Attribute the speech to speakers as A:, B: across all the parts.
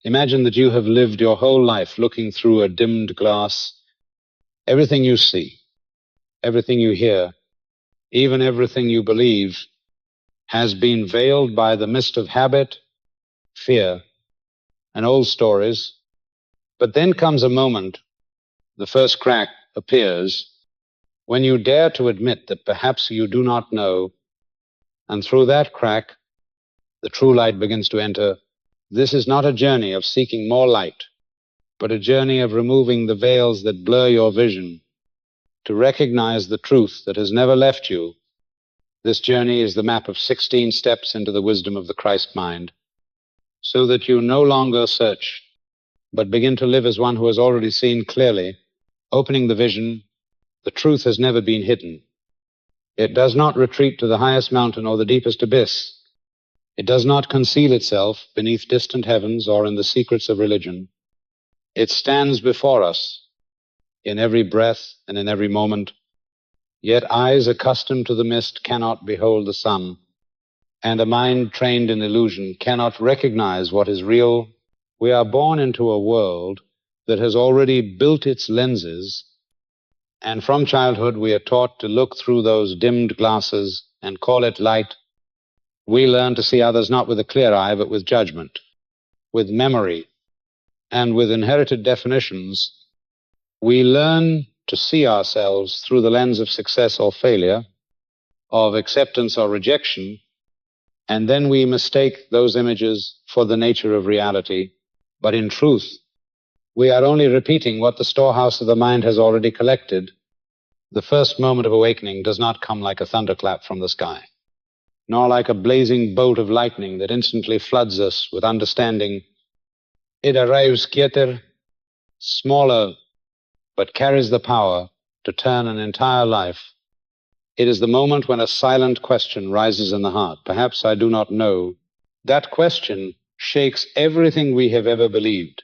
A: Imagine that you have lived your whole life looking through a dimmed glass. Everything you see, everything you hear, even everything you believe has been veiled by the mist of habit, fear, and old stories. But then comes a moment, the first crack appears, when you dare to admit that perhaps you do not know, and through that crack, the true light begins to enter. This is not a journey of seeking more light, but a journey of removing the veils that blur your vision, to recognize the truth that has never left you. This journey is the map of 16 steps into the wisdom of the Christ mind, so that you no longer search, but begin to live as one who has already seen clearly, opening the vision. The truth has never been hidden. It does not retreat to the highest mountain or the deepest abyss. It does not conceal itself beneath distant heavens or in the secrets of religion. It stands before us in every breath and in every moment. Yet eyes accustomed to the mist cannot behold the sun, and a mind trained in illusion cannot recognize what is real. We are born into a world that has already built its lenses, and from childhood we are taught to look through those dimmed glasses and call it light. We learn to see others not with a clear eye, but with judgment, with memory, and with inherited definitions. We learn to see ourselves through the lens of success or failure, of acceptance or rejection, and then we mistake those images for the nature of reality. But in truth, we are only repeating what the storehouse of the mind has already collected. The first moment of awakening does not come like a thunderclap from the sky, nor like a blazing bolt of lightning that instantly floods us with understanding. It arrives quieter, smaller, but carries the power to turn an entire life. It is the moment when a silent question rises in the heart. Perhaps I do not know. That question shakes everything we have ever believed.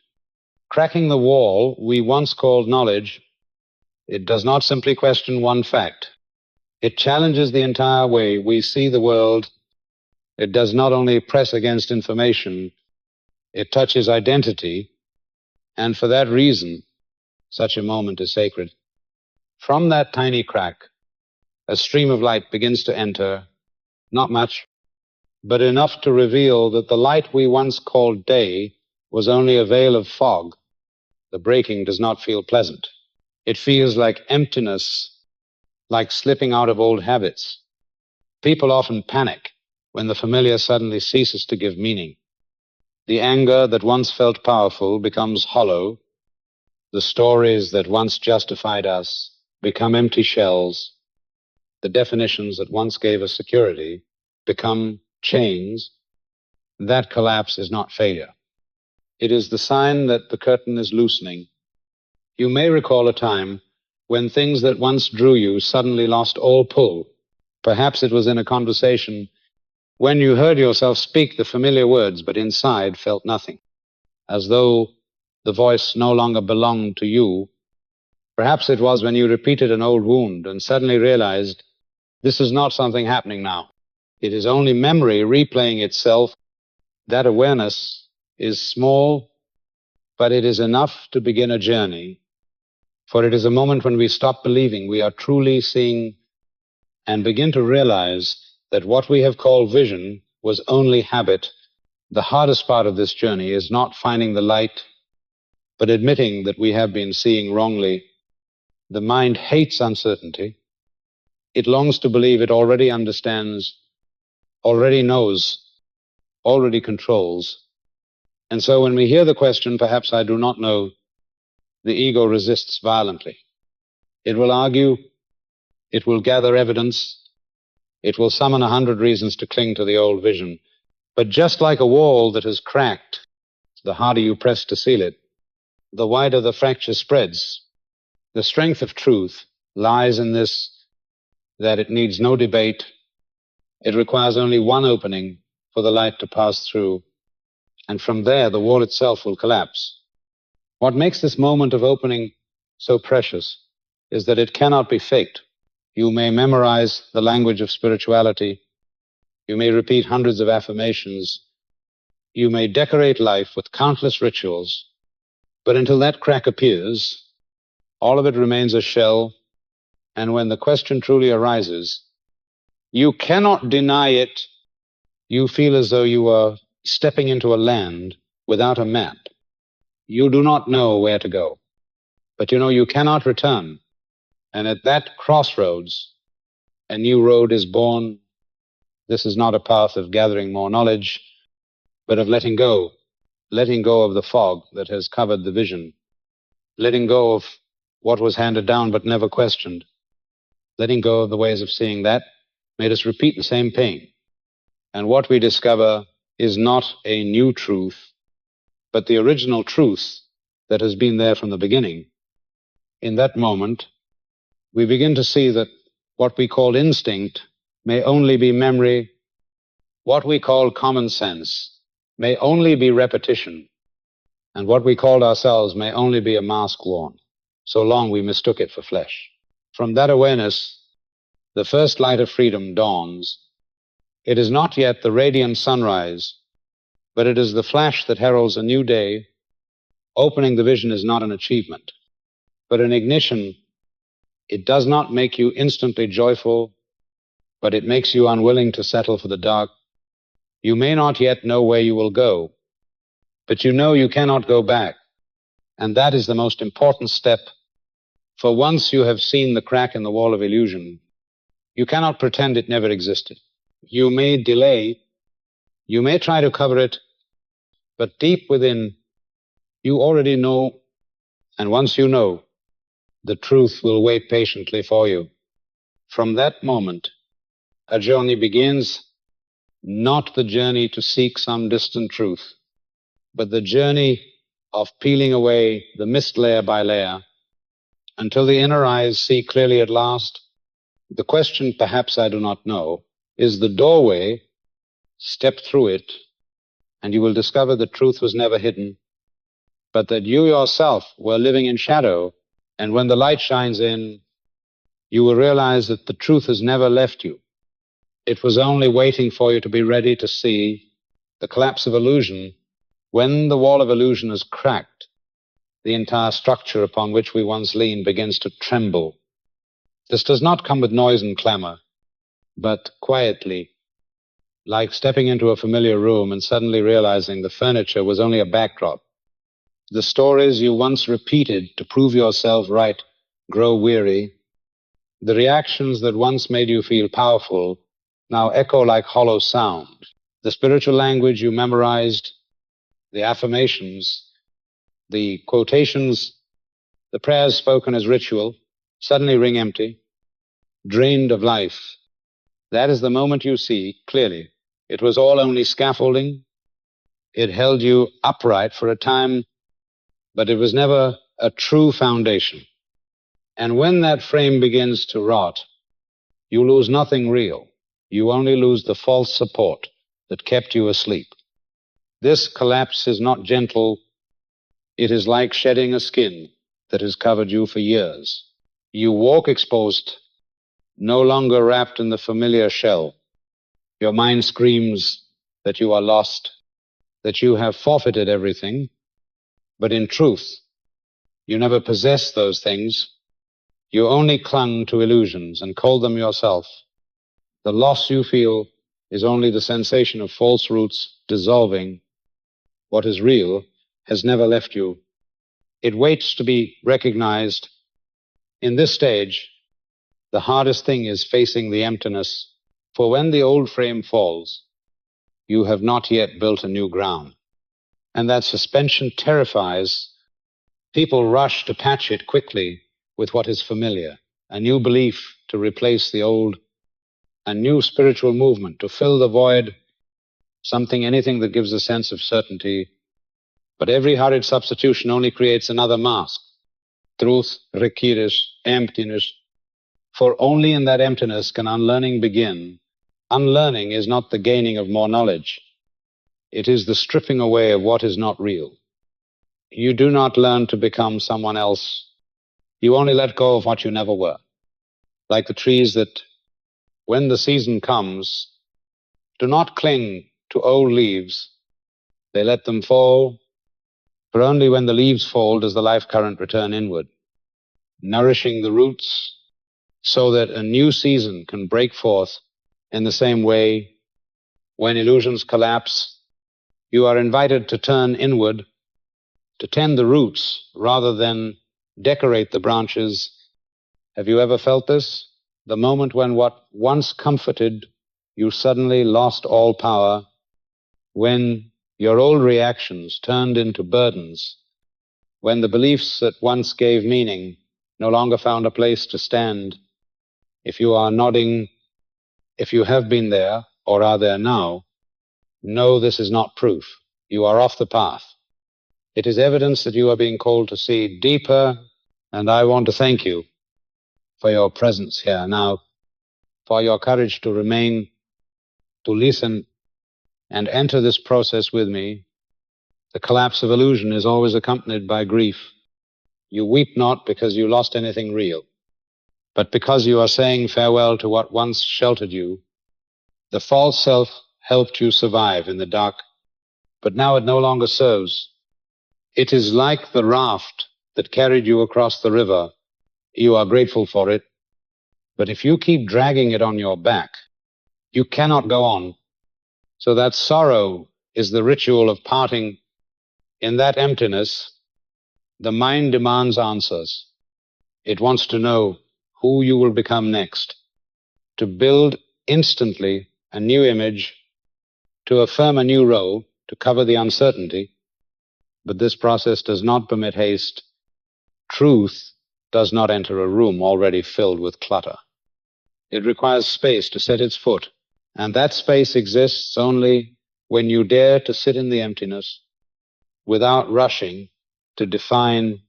A: Cracking the wall we once called knowledge, it does not simply question one fact. It challenges the entire way we see the world. It does not only press against information, it touches identity, and for that reason, such a moment is sacred. From that tiny crack, a stream of light begins to enter, not much, but enough to reveal that the light we once called day was only a veil of fog. The breaking does not feel pleasant. It feels like emptiness, like slipping out of old habits. People often panic when the familiar suddenly ceases to give meaning. The anger that once felt powerful becomes hollow. The stories that once justified us become empty shells. The definitions that once gave us security become chains. That collapse is not failure. It is the sign that the curtain is loosening. You may recall a time when things that once drew you suddenly lost all pull. Perhaps it was in a conversation when you heard yourself speak the familiar words, but inside felt nothing, as though the voice no longer belonged to you. Perhaps it was when you repeated an old wound and suddenly realized this is not something happening now. It is only memory replaying itself. That awareness is small, but it is enough to begin a journey. For it is a moment when we stop believing we are truly seeing and begin to realize that what we have called vision was only habit. The hardest part of this journey is not finding the light, but admitting that we have been seeing wrongly. The mind hates uncertainty. It longs to believe it already understands, already knows, already controls. And so when we hear the question, perhaps I do not know, the ego resists violently. It will argue, it will gather evidence, it will summon 100 reasons to cling to the old vision. But just like a wall that has cracked, the harder you press to seal it, the wider the fracture spreads. The strength of truth lies in this, that it needs no debate. It requires only one opening for the light to pass through, and from there the wall itself will collapse. What makes this moment of opening so precious is that it cannot be faked. You may memorize the language of spirituality. You may repeat hundreds of affirmations. You may decorate life with countless rituals, but until that crack appears, all of it remains a shell, and when the question truly arises, you cannot deny it. You feel as though you are stepping into a land without a map. You do not know where to go, but you know you cannot return. And at that crossroads, a new road is born. This is not a path of gathering more knowledge, but of letting go of the fog that has covered the vision, letting go of what was handed down but never questioned, letting go of the ways of seeing that made us repeat the same pain. And what we discover is not a new truth, but the original truth that has been there from the beginning. In that moment, we begin to see that what we call instinct may only be memory, what we call common sense may only be repetition, and what we called ourselves may only be a mask worn, so long we mistook it for flesh. From that awareness, the first light of freedom dawns. It is not yet the radiant sunrise, but it is the flash that heralds a new day. Opening the vision is not an achievement, but an ignition. It does not make you instantly joyful, but it makes you unwilling to settle for the dark. You may not yet know where you will go, but you know you cannot go back. And that is the most important step, for once you have seen the crack in the wall of illusion, you cannot pretend it never existed. You may delay, you may try to cover it, but deep within, you already know, and once you know, the truth will wait patiently for you. From that moment, a journey begins, not the journey to seek some distant truth, but the journey of peeling away the mist layer by layer until the inner eyes see clearly at last. The question, perhaps I do not know, is the doorway. Step through it, and you will discover the truth was never hidden, but that you yourself were living in shadow, and when the light shines in, you will realize that the truth has never left you. It was only waiting for you to be ready to see the collapse of illusion. When the wall of illusion is cracked, the entire structure upon which we once leaned begins to tremble. This does not come with noise and clamor, but quietly, like stepping into a familiar room and suddenly realizing the furniture was only a backdrop. The stories you once repeated to prove yourself right grow weary. The reactions that once made you feel powerful now echo like hollow sound. The spiritual language you memorized, the affirmations, the quotations, the prayers spoken as ritual, suddenly ring empty, drained of life. That is the moment you see clearly. It was all only scaffolding. It held you upright for a time, but it was never a true foundation. And when that frame begins to rot, you lose nothing real. You only lose the false support that kept you asleep. This collapse is not gentle. It is like shedding a skin that has covered you for years. You walk exposed, no longer wrapped in the familiar shell. Your mind screams that you are lost, that you have forfeited everything, but in truth, you never possessed those things. You only clung to illusions and called them yourself. The loss you feel is only the sensation of false roots dissolving. What is real has never left you. It waits to be recognized. In this stage, the hardest thing is facing the emptiness, for when the old frame falls, you have not yet built a new ground. And that suspension terrifies. People rush to patch it quickly with what is familiar, a new belief to replace the old, a new spiritual movement to fill the void, anything that gives a sense of certainty. But every hurried substitution only creates another mask. Truth requires emptiness, for only in that emptiness can unlearning begin. Unlearning is not the gaining of more knowledge. It is the stripping away of what is not real. You do not learn to become someone else. You only let go of what you never were. Like the trees that, when the season comes, do not cling to old leaves. They let them fall, for only when the leaves fall does the life current return inward, nourishing the roots so that a new season can break forth. In the same way, when illusions collapse, you are invited to turn inward, to tend the roots rather than decorate the branches. Have you ever felt this? The moment when what once comforted you suddenly lost all power, when your old reactions turned into burdens, when the beliefs that once gave meaning no longer found a place to stand. If you are nodding, if you have been there or are there now, know this is not proof. You are off the path. It is evidence that you are being called to see deeper, and I want to thank you for your presence here now, for your courage to remain, to listen, and enter this process with me. The collapse of illusion is always accompanied by grief. You weep not because you lost anything real, but because you are saying farewell to what once sheltered you. The false self helped you survive in the dark, but now it no longer serves. It is like the raft that carried you across the river. You are grateful for it, but if you keep dragging it on your back, you cannot go on. So that sorrow is the ritual of parting. In that emptiness, the mind demands answers. It wants to know who you will become next, to build instantly a new image, to affirm a new role, to cover the uncertainty. But this process does not permit haste. Truth does not enter a room already filled with clutter. It requires space to set its foot, and that space exists only when you dare to sit in the emptiness without rushing to define,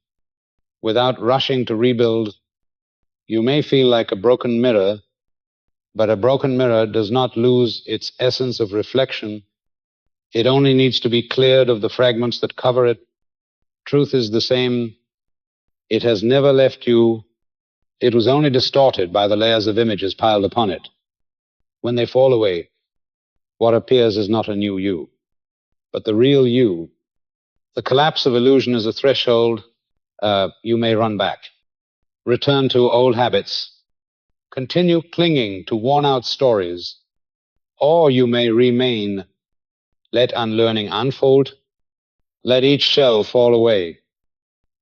A: without rushing to rebuild. You may feel like a broken mirror, but a broken mirror does not lose its essence of reflection. It only needs to be cleared of the fragments that cover it. Truth is the same. It has never left you. It was only distorted by the layers of images piled upon it. When they fall away, what appears is not a new you, but the real you. The collapse of illusion is a threshold. You may run back, return to old habits, continue clinging to worn-out stories, or you may remain. Let unlearning unfold. Let each shell fall away.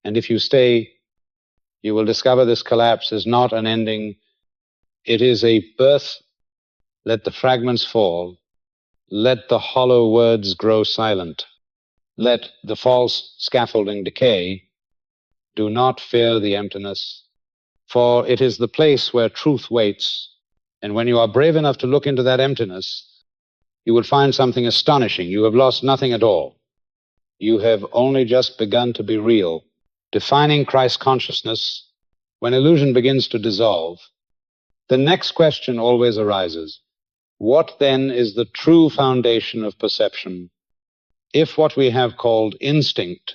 A: And if you stay, you will discover this collapse is not an ending. It is a birth. Let the fragments fall. Let the hollow words grow silent. Let the false scaffolding decay. Do not fear the emptiness, for it is the place where truth waits. And when you are brave enough to look into that emptiness, you will find something astonishing. You have lost nothing at all. You have only just begun to be real. Defining Christ consciousness, when illusion begins to dissolve, the next question always arises. What then is the true foundation of perception? If what we have called instinct,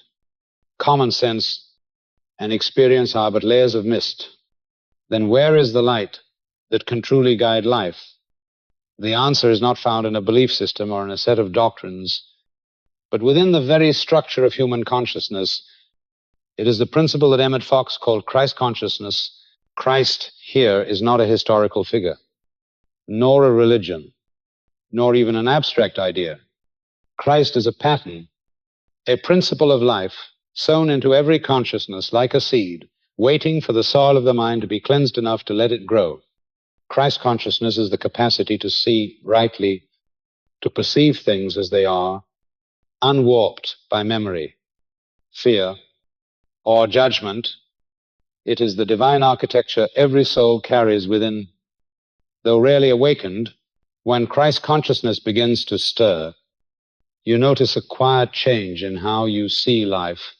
A: common sense, and experience are but layers of mist, then where is the light that can truly guide life? The answer is not found in a belief system or in a set of doctrines, but within the very structure of human consciousness. It is the principle that Emmet Fox called Christ consciousness. Christ here is not a historical figure, nor a religion, nor even an abstract idea. Christ is a pattern, a principle of life sown into every consciousness like a seed, waiting for the soil of the mind to be cleansed enough to let it grow. Christ consciousness is the capacity to see rightly, to perceive things as they are, unwarped by memory, fear, or judgment. It is the divine architecture every soul carries within. Though rarely awakened, when Christ consciousness begins to stir, you notice a quiet change in how you see life.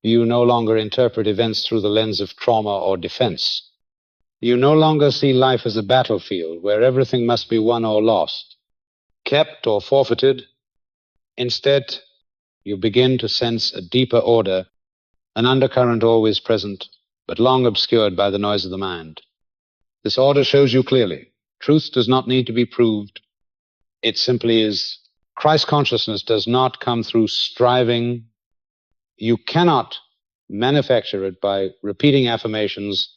A: You no longer interpret events through the lens of trauma or defense. You no longer see life as a battlefield where everything must be won or lost, kept or forfeited. Instead, you begin to sense a deeper order, an undercurrent always present, but long obscured by the noise of the mind. This order shows you clearly. Truth does not need to be proved. It simply is. Christ consciousness does not come through striving. You cannot manufacture it by repeating affirmations,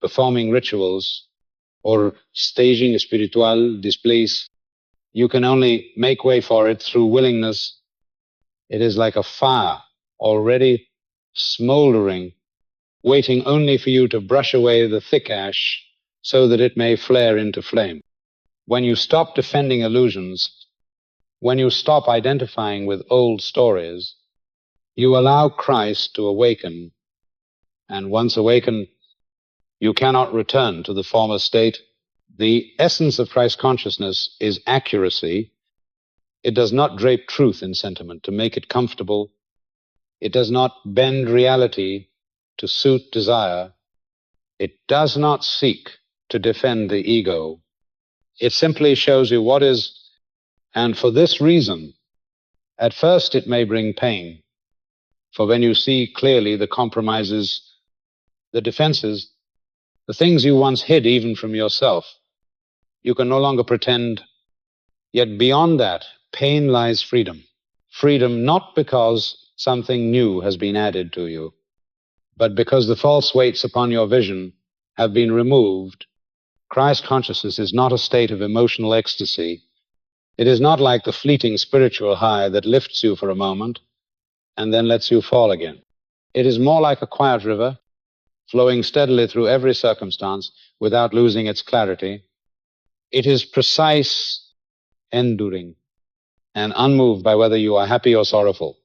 A: performing rituals, or staging spiritual displays. You can only make way for it through willingness. It is like a fire already smoldering, waiting only for you to brush away the thick ash so that it may flare into flame. When you stop defending illusions, when you stop identifying with old stories, you allow Christ to awaken, and once awakened, you cannot return to the former state. The essence of Christ consciousness is accuracy. It does not drape truth in sentiment to make it comfortable. It does not bend reality to suit desire. It does not seek to defend the ego. It simply shows you what is, and for this reason, at first it may bring pain, for when you see clearly the compromises, the defenses, the things you once hid even from yourself, you can no longer pretend. Yet beyond that, pain lies freedom. Freedom not because something new has been added to you, but because the false weights upon your vision have been removed. Christ consciousness is not a state of emotional ecstasy. It is not like the fleeting spiritual high that lifts you for a moment and then lets you fall again. It is more like a quiet river flowing steadily through every circumstance without losing its clarity. It is precise, enduring, and unmoved by whether you are happy or sorrowful.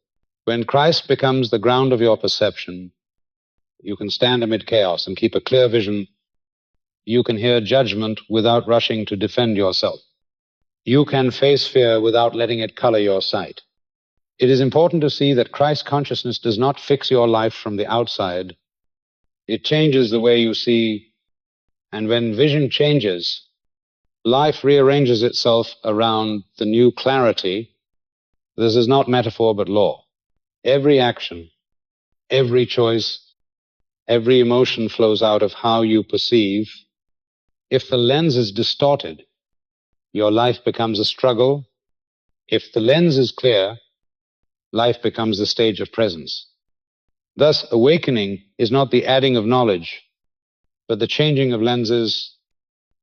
A: When Christ becomes the ground of your perception, you can stand amid chaos and keep a clear vision. You can hear judgment without rushing to defend yourself. You can face fear without letting it color your sight. It is important to see that Christ consciousness does not fix your life from the outside. It changes the way you see, and when vision changes, life rearranges itself around the new clarity. This is not metaphor but law. Every action, every choice, every emotion flows out of how you perceive. If the lens is distorted, your life becomes a struggle. If the lens is clear, life becomes the stage of presence. Thus, awakening is not the adding of knowledge, but the changing of lenses.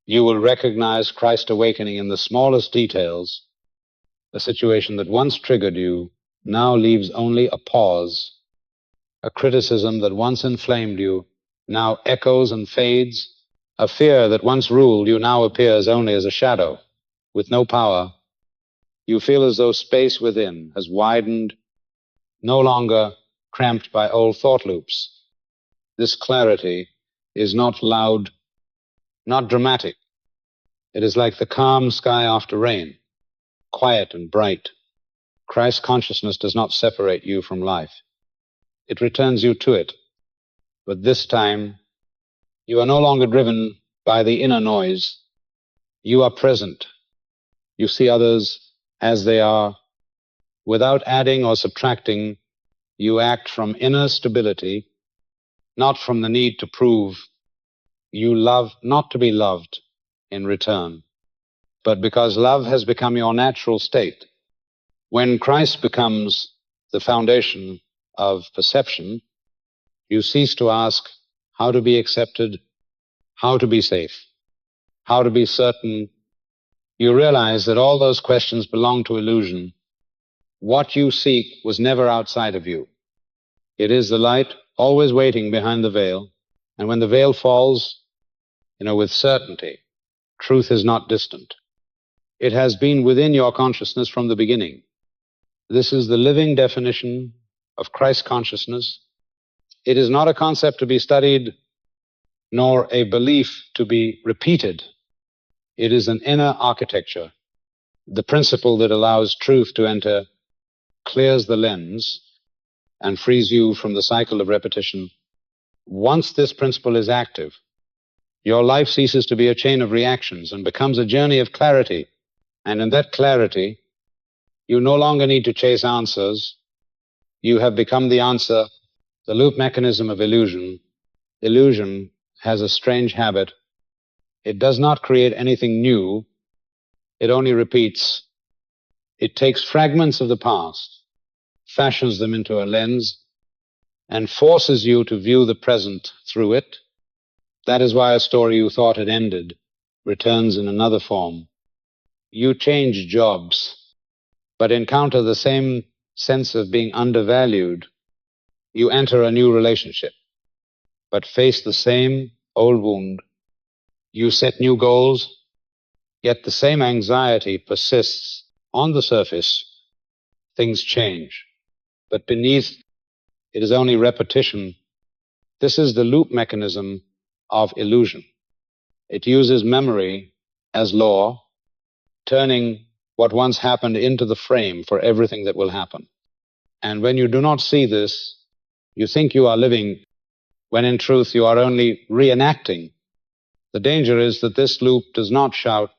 A: You will recognize Christ awakening in the smallest details. A situation that once triggered you now leaves only a pause. A criticism that once inflamed you now echoes and fades. A fear that once ruled you now appears only as a shadow, with no power. You feel as though space within has widened, no longer cramped by old thought loops. This clarity is not loud, not dramatic. It is like the calm sky after rain, quiet and bright. Christ consciousness does not separate you from life. It returns you to it. But this time, you are no longer driven by the inner noise. You are present. You see others as they are. Without adding or subtracting, you act from inner stability, not from the need to prove. You love not to be loved in return, but because love has become your natural state. When Christ becomes the foundation of perception, you cease to ask how to be accepted, how to be safe, how to be certain. You realize that all those questions belong to illusion. What you seek was never outside of you. It is the light always waiting behind the veil, and when the veil falls, with certainty, truth is not distant. It has been within your consciousness from the beginning. This is the living definition of Christ consciousness. It is not a concept to be studied, nor a belief to be repeated. It is an inner architecture. The principle that allows truth to enter clears the lens and frees you from the cycle of repetition. Once this principle is active, your life ceases to be a chain of reactions and becomes a journey of clarity. And in that clarity, you no longer need to chase answers. You have become the answer. The loop mechanism of illusion. Illusion has a strange habit. It does not create anything new. It only repeats. It takes fragments of the past, fashions them into a lens, and forces you to view the present through it. That is why a story you thought had ended returns in another form. You change jobs, but encounter the same sense of being undervalued. You enter a new relationship, but face the same old wound. You set new goals, yet the same anxiety persists. On the surface, things change, but beneath it is only repetition. This is the loop mechanism of illusion. It uses memory as law, turning what once happened into the frame for everything that will happen. And when you do not see this, you think you are living, when in truth you are only reenacting. The danger is that this loop does not shout,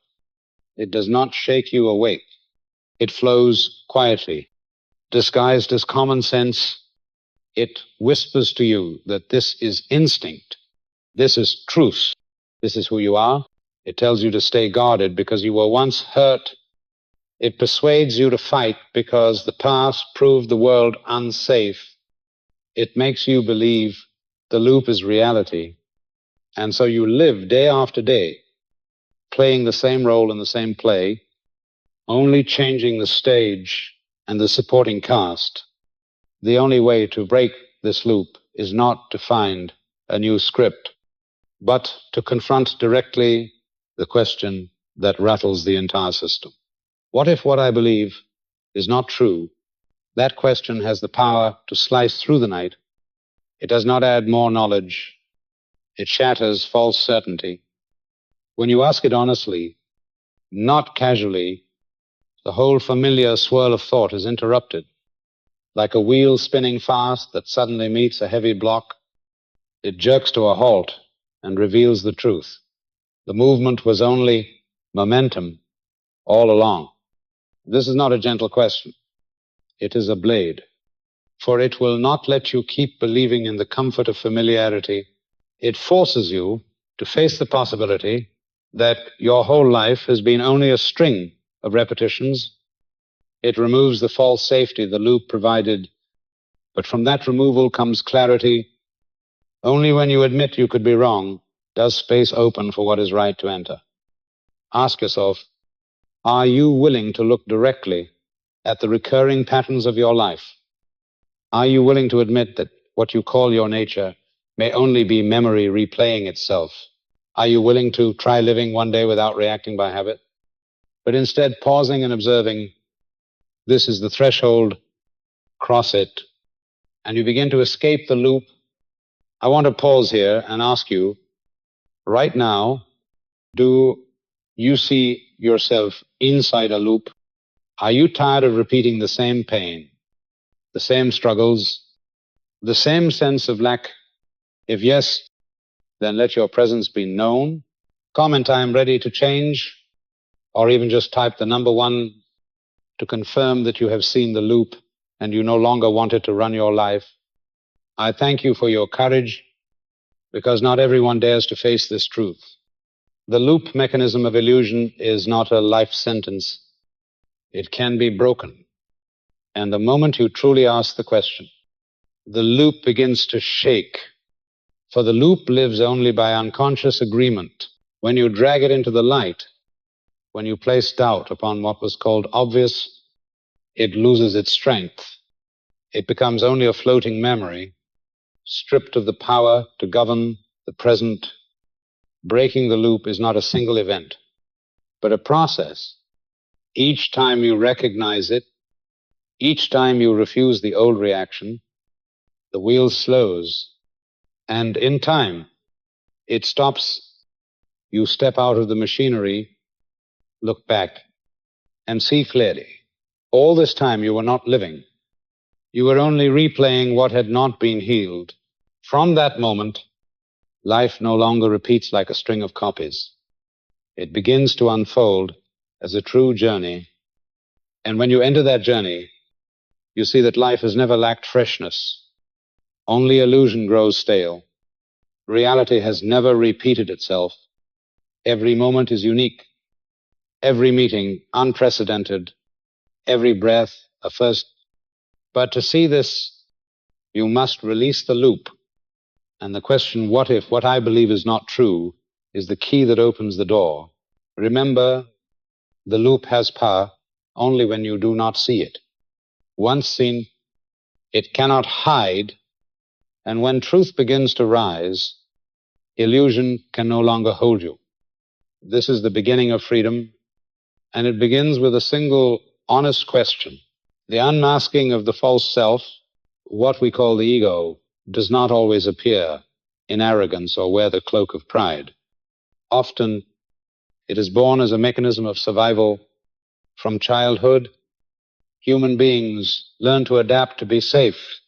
A: it does not shake you awake. It flows quietly, disguised as common sense. It whispers to you that this is instinct, this is truth, this is who you are. It tells you to stay guarded because you were once hurt. It persuades you to fight because the past proved the world unsafe. It makes you believe the loop is reality. And so you live day after day, playing the same role in the same play, only changing the stage and the supporting cast. The only way to break this loop is not to find a new script, but to confront directly the question that rattles the entire system. What if what I believe is not true? That question has the power to slice through the night. It does not add more knowledge. It shatters false certainty. When you ask it honestly, not casually, the whole familiar swirl of thought is interrupted. Like a wheel spinning fast that suddenly meets a heavy block, it jerks to a halt and reveals the truth. The movement was only momentum all along. This is not a gentle question. It is a blade, for it will not let you keep believing in the comfort of familiarity. It forces you to face the possibility that your whole life has been only a string of repetitions. It removes the false safety the loop provided, but from that removal comes clarity. Only when you admit you could be wrong does space open for what is right to enter. Ask yourself, are you willing to look directly at the recurring patterns of your life? Are you willing to admit that what you call your nature may only be memory replaying itself? Are you willing to try living one day without reacting by habit, but instead pausing and observing, this is the threshold, cross it, and you begin to escape the loop? I want to pause here and ask you, right now, do you see yourself inside a loop? Are you tired of repeating the same pain, the same struggles, the same sense of lack? If yes, then let your presence be known. Comment, I am ready to change, or even just type the number 1 to confirm that you have seen the loop and you no longer want it to run your life. I thank you for your courage, because not everyone dares to face this truth. The loop mechanism of illusion is not a life sentence. It can be broken. And the moment you truly ask the question, the loop begins to shake. For the loop lives only by unconscious agreement. When you drag it into the light, when you place doubt upon what was called obvious, it loses its strength. It becomes only a floating memory, stripped of the power to govern the present. Breaking the loop is not a single event, but a process. Each time you recognize it, each time you refuse the old reaction, the wheel slows, and in time, it stops. You step out of the machinery, look back, and see clearly. All this time you were not living. You were only replaying what had not been healed. From that moment, life no longer repeats like a string of copies. It begins to unfold as a true journey. And when you enter that journey, you see that life has never lacked freshness. Only illusion grows stale. Reality has never repeated itself. Every moment is unique. Every meeting unprecedented. every breath a first. But to see this, you must release the loop. And the question, what if, what I believe is not true, is the key that opens the door. Remember, the loop has power only when you do not see it. Once seen, it cannot hide, and when truth begins to rise, illusion can no longer hold you. This is the beginning of freedom, and it begins with a single honest question. The unmasking of the false self, what we call the ego, does not always appear in arrogance or wear the cloak of pride. Often, it is born as a mechanism of survival. From childhood, human beings learn to adapt to be safe,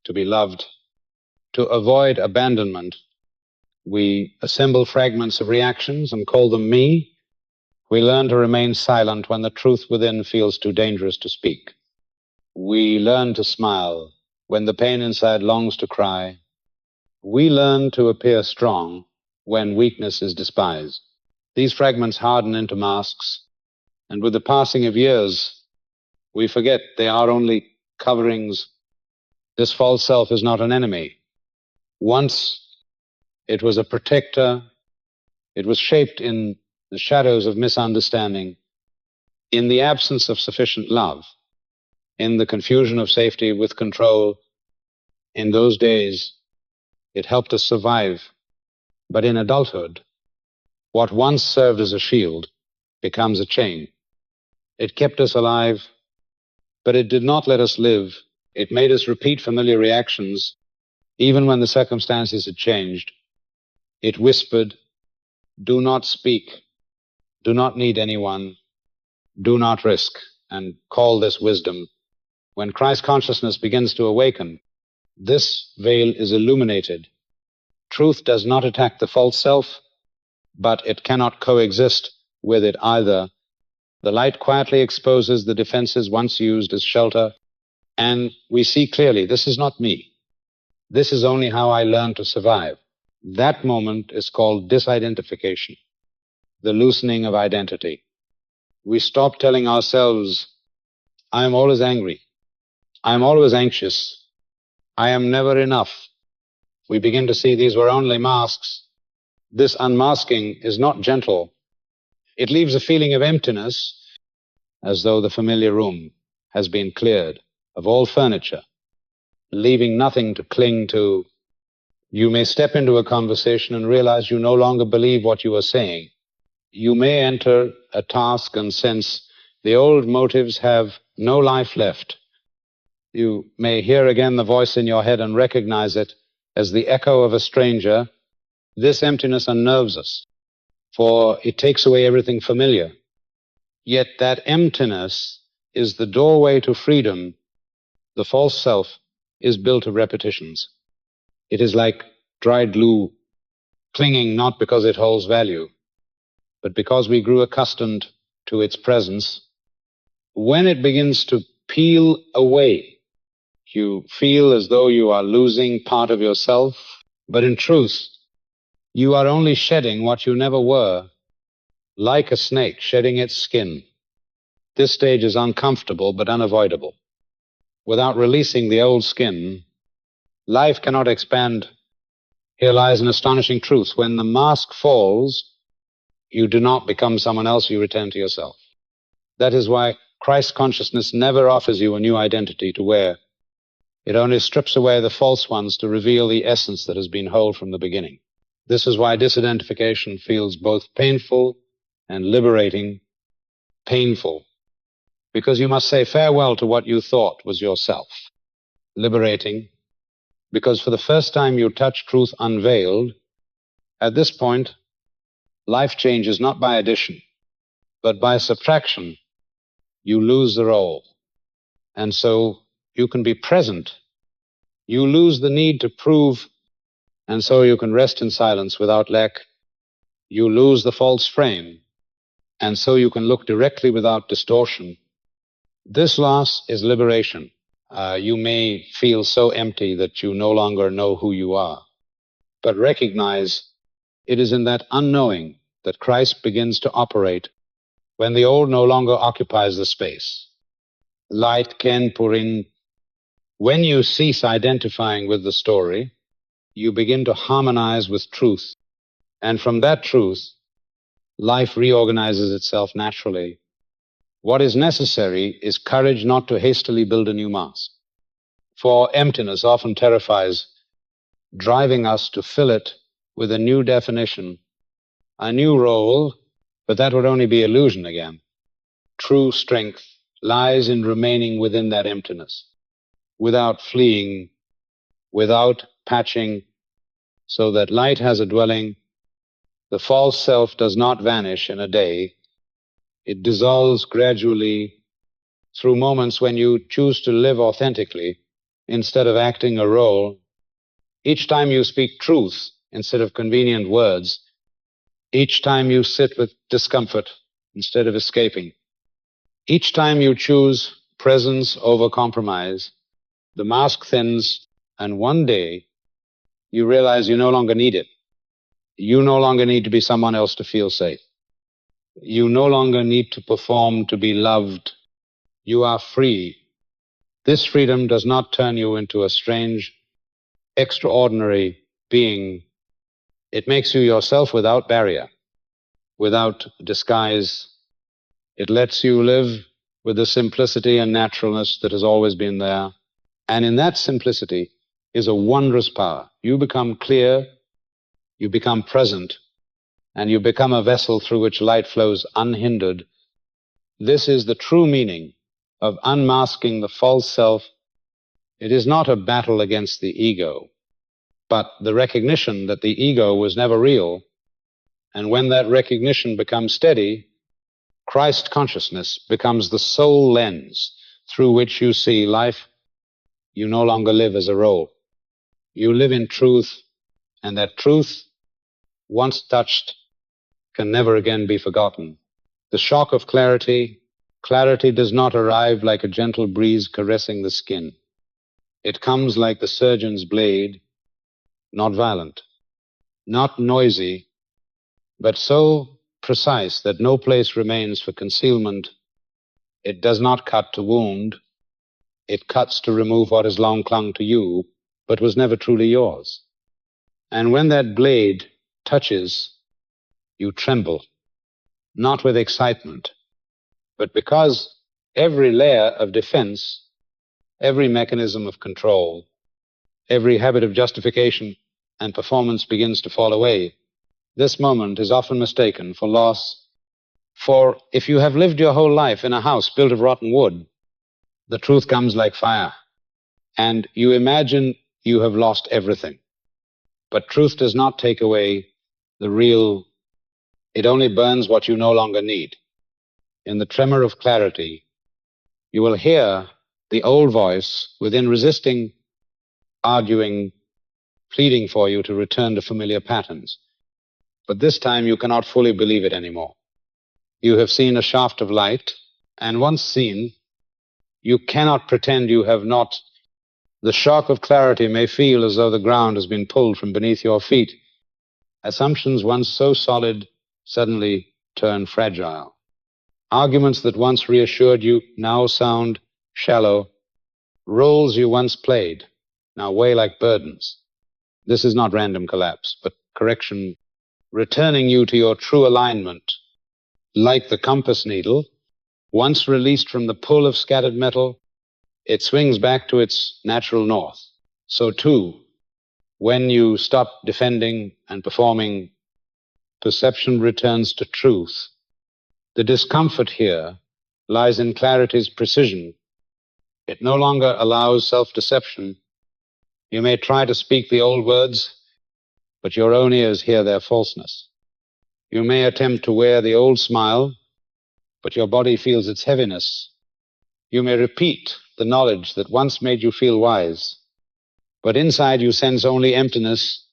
A: to be loved, to avoid abandonment. We assemble fragments of reactions and call them me. We learn to remain silent when the truth within feels too dangerous to speak. We learn to smile when the pain inside longs to cry. We learn to appear strong when weakness is despised. These fragments harden into masks, and with the passing of years, we forget they are only coverings. This false self is not an enemy. Once it was a protector. It was shaped in the shadows of misunderstanding, in the absence of sufficient love, in the confusion of safety with control. In those days, it helped us survive. But in adulthood, what once served as a shield becomes a chain. It kept us alive, but it did not let us live. It made us repeat familiar reactions, even when the circumstances had changed. It whispered, do not speak, do not need anyone, do not risk, and call this wisdom. When Christ consciousness begins to awaken, this veil is illuminated. Truth does not attack the false self, but it cannot coexist with it either. The light quietly exposes the defenses once used as shelter, and we see clearly, this is not me. This is only how I learned to survive. That moment is called disidentification, the loosening of identity. We stop telling ourselves, I am always angry, I am always anxious, I am never enough. We begin to see these were only masks. This unmasking is not gentle. It leaves a feeling of emptiness, as though the familiar room has been cleared of all furniture, leaving nothing to cling to. You may step into a conversation and realize you no longer believe what you are saying. You may enter a task and sense the old motives have no life left. You may hear again the voice in your head and recognize it as the echo of a stranger. This emptiness unnerves us, for it takes away everything familiar. Yet that emptiness is the doorway to freedom. The false self is built of repetitions. It is like dried glue, clinging not because it holds value, but because we grew accustomed to its presence. When it begins to peel away, you feel as though you are losing part of yourself, but in truth, you are only shedding what you never were, like a snake shedding its skin. This stage is uncomfortable but unavoidable. Without releasing the old skin, life cannot expand. Here lies an astonishing truth. When the mask falls, you do not become someone else, you return to yourself. That is why Christ consciousness never offers you a new identity to wear. It only strips away the false ones to reveal the essence that has been whole from the beginning. This is why disidentification feels both painful and liberating. Painful, because you must say farewell to what you thought was yourself. Liberating, because for the first time you touch truth unveiled. At this point, life changes not by addition, but by subtraction. You lose the role, and so you can be present. You lose the need to prove, and so you can rest in silence without lack. You lose the false frame, and so you can look directly without distortion. This loss is liberation. You may feel so empty that you no longer know who you are, but recognize it is in that unknowing that Christ begins to operate when the old no longer occupies the space. light ken purin. When you cease identifying with the story, you begin to harmonize with truth. And from that truth, life reorganizes itself naturally. What is necessary is courage not to hastily build a new mask. For emptiness often terrifies, driving us to fill it with a new definition, a new role, but that would only be illusion again. True strength lies in remaining within that emptiness, without fleeing, without patching, so that light has a dwelling. The false self does not vanish in a day. It dissolves gradually through moments when you choose to live authentically instead of acting a role. Each time you speak truth instead of convenient words, each time you sit with discomfort instead of escaping, each time you choose presence over compromise, the mask thins, and one day you realize you no longer need it. You no longer need to be someone else to feel safe. You no longer need to perform to be loved. You are free. This freedom does not turn you into a strange, extraordinary being. It makes you yourself without barrier, without disguise. It lets you live with the simplicity and naturalness that has always been there. And in that simplicity is a wondrous power. You become clear, you become present, and you become a vessel through which light flows unhindered. This is the true meaning of unmasking the false self. It is not a battle against the ego, but the recognition that the ego was never real. And when that recognition becomes steady, Christ consciousness becomes the sole lens through which you see life. You no longer live as a role. You live in truth, and that truth, once touched, can never again be forgotten. The shock of clarity does not arrive like a gentle breeze caressing the skin. It comes like the surgeon's blade, not violent, not noisy, but so precise that no place remains for concealment. It does not cut to wound. It cuts to remove what has long clung to you, but was never truly yours. And when that blade touches, you tremble, not with excitement, but because every layer of defense, every mechanism of control, every habit of justification and performance begins to fall away. This moment is often mistaken for loss. For if you have lived your whole life in a house built of rotten wood, the truth comes like fire, and you imagine you have lost everything. But truth does not take away the real. It only burns what you no longer need. In the tremor of clarity, you will hear the old voice within resisting, arguing, pleading for you to return to familiar patterns. But this time you cannot fully believe it anymore. You have seen a shaft of light, and once seen, you cannot pretend you have not. The shock of clarity may feel as though the ground has been pulled from beneath your feet. Assumptions once so solid suddenly turn fragile. Arguments that once reassured you now sound shallow. Roles you once played now weigh like burdens. This is not random collapse, but correction, returning you to your true alignment. Like the compass needle, once released from the pull of scattered metal, it swings back to its natural north. So too, when you stop defending and performing, perception returns to truth. The discomfort here lies in clarity's precision. It no longer allows self-deception. You may try to speak the old words, but your own ears hear their falseness. You may attempt to wear the old smile, but your body feels its heaviness. You may repeat the knowledge that once made you feel wise, but inside you sense only emptiness.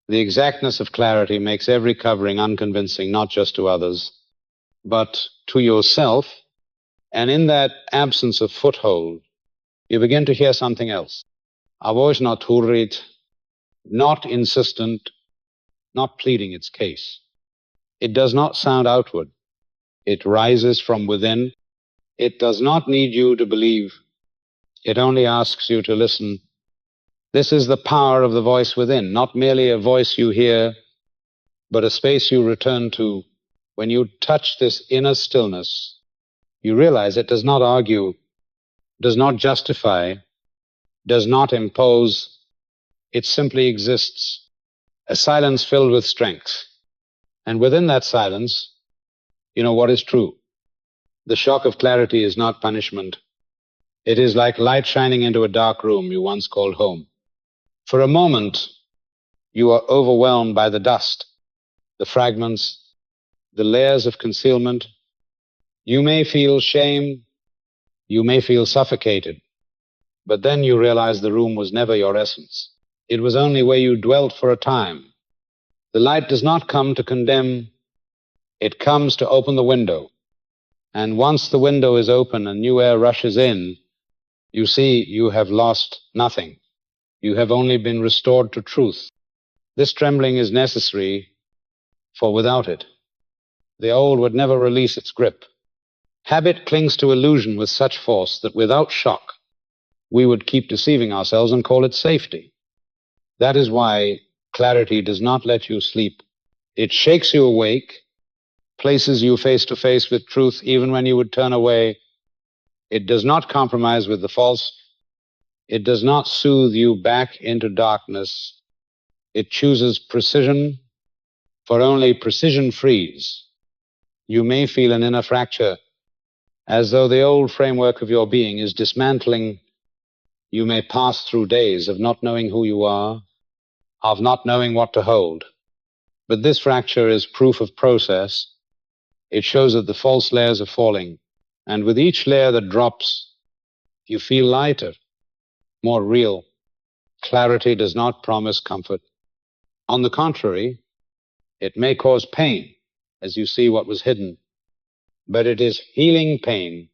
A: The exactness of clarity makes every covering unconvincing, not just to others, but to yourself. And in that absence of foothold, you begin to hear something else. A voice not hurried, not insistent, not pleading its case. It does not sound outward. It rises from within. It does not need you to believe. It only asks you to listen. This is the power of the voice within, not merely a voice you hear, but a space you return to. When you touch this inner stillness, you realize it does not argue, does not justify, does not impose. It simply exists, a silence filled with strength. And within that silence, you know what is true. The shock of clarity is not punishment. It is like light shining into a dark room you once called home. For a moment, you are overwhelmed by the dust, the fragments, the layers of concealment. You may feel shame, you may feel suffocated, but then you realize the room was never your essence. It was only where you dwelt for a time. The light does not come to condemn, it comes to open the window. And once the window is open and new air rushes in, you see you have lost nothing. You have only been restored to truth. This trembling is necessary, for without it, the old would never release its grip. Habit clings to illusion with such force that without shock, we would keep deceiving ourselves and call it safety. That is why clarity does not let you sleep. It shakes you awake, places you face to face with truth even when you would turn away. It does not compromise with the false. It does not soothe you back into darkness. It chooses precision, for only precision frees. You may feel an inner fracture, as though the old framework of your being is dismantling. You may pass through days of not knowing who you are, of not knowing what to hold. But this fracture is proof of process. It shows that the false layers are falling, and with each layer that drops, you feel lighter, more real. Clarity does not promise comfort. On the contrary, it may cause pain as you see what was hidden, but it is healing pain,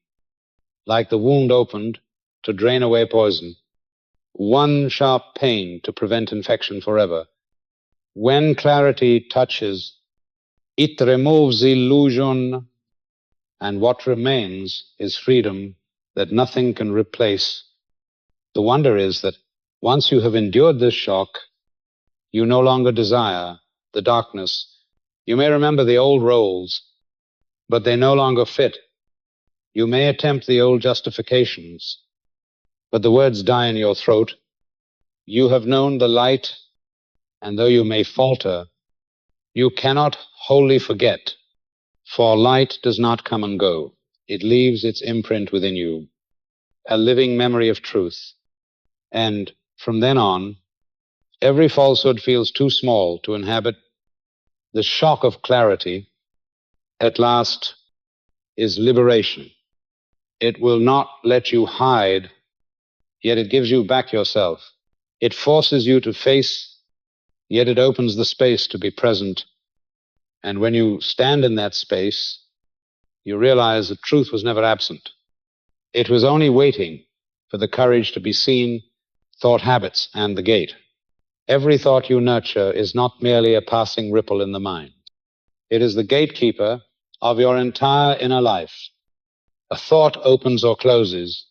A: like the wound opened to drain away poison. One sharp pain to prevent infection forever. When clarity touches, it removes illusion, and what remains is freedom that nothing can replace. The wonder is that once you have endured this shock, you no longer desire the darkness. You may remember the old roles, but they no longer fit. You may attempt the old justifications, but the words die in your throat. You have known the light, and though you may falter, you cannot wholly forget, for light does not come and go. It leaves its imprint within you, a living memory of truth. And from then on, every falsehood feels too small to inhabit. The shock of clarity, at last, is liberation. It will not let you hide, yet it gives you back yourself. It forces you to face, yet it opens the space to be present. And when you stand in that space, you realize that truth was never absent. It was only waiting for the courage to be seen, thought habits, and the gate. Every thought you nurture is not merely a passing ripple in the mind. It is the gatekeeper of your entire inner life. A thought opens or closes,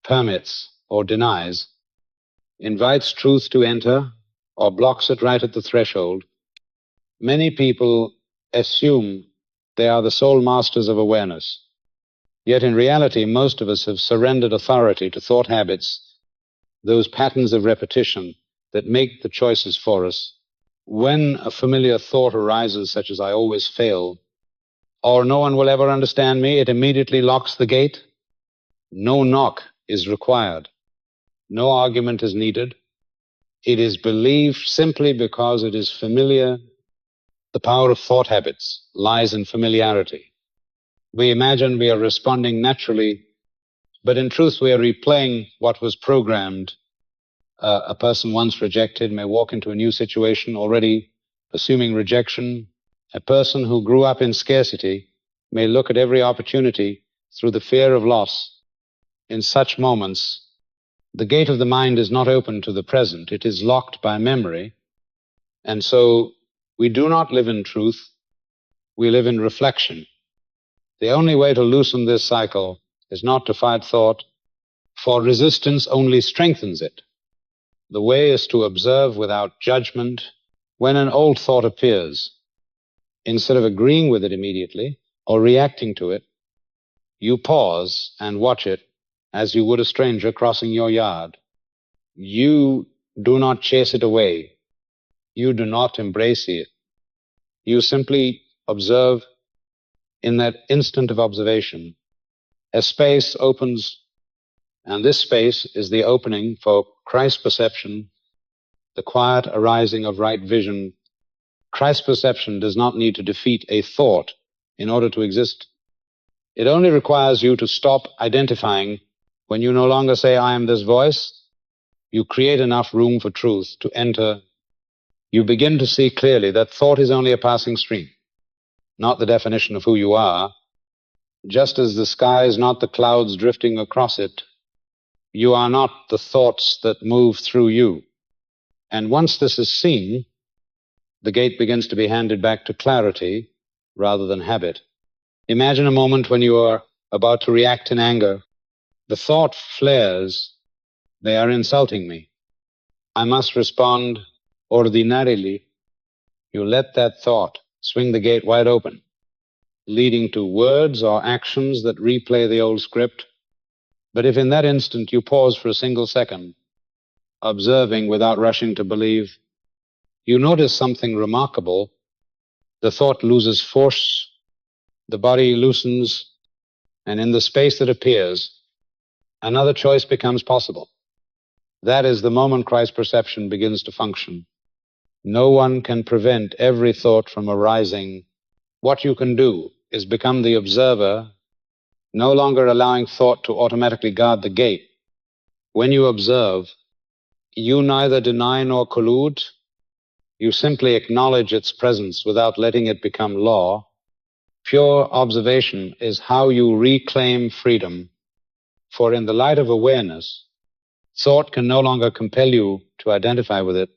A: permits or denies, invites truth to enter or blocks it right at the threshold. Many people assume they are the sole masters of awareness. Yet in reality, most of us have surrendered authority to thought habits, those patterns of repetition that make the choices for us. When a familiar thought arises, such as "I always fail," or "no one will ever understand me," it immediately locks the gate. No knock is required. No argument is needed. It is believed simply because it is familiar. The power of thought habits lies in familiarity. We imagine we are responding naturally, but in truth we are replaying what was programmed. A person once rejected may walk into a new situation already assuming rejection. A person who grew up in scarcity may look at every opportunity through the fear of loss. In such moments, the gate of the mind is not open to the present. It is locked by memory. And so we do not live in truth. We live in reflection. The only way to loosen this cycle is not to fight thought, for resistance only strengthens it. The way is to observe without judgment when an old thought appears. Instead of agreeing with it immediately or reacting to it, you pause and watch it as you would a stranger crossing your yard. You do not chase it away. You do not embrace it. You simply observe. In that instant of observation, a space opens, and this space is the opening for Christ perception, the quiet arising of right vision. Christ perception does not need to defeat a thought in order to exist. It only requires you to stop identifying. When you no longer say, I am this voice, you create enough room for truth to enter. You begin to see clearly that thought is only a passing stream, not the definition of who you are. Just as the sky is not the clouds drifting across it, you are not the thoughts that move through you. And once this is seen, the gate begins to be handed back to clarity rather than habit. Imagine a moment when you are about to react in anger. The thought flares, they are insulting me. I must respond ordinarily. You let that thought swing the gate wide open, leading to words or actions that replay the old script. But if in that instant you pause for a single second, observing without rushing to believe, you notice something remarkable. The thought loses force, the body loosens, and in the space that appears, another choice becomes possible. That is the moment Christ perception begins to function. No one can prevent every thought from arising. What you can do is become the observer, no longer allowing thought to automatically guard the gate. When you observe, you neither deny nor collude. You simply acknowledge its presence without letting it become law. Pure observation is how you reclaim freedom, for in the light of awareness, thought can no longer compel you to identify with it.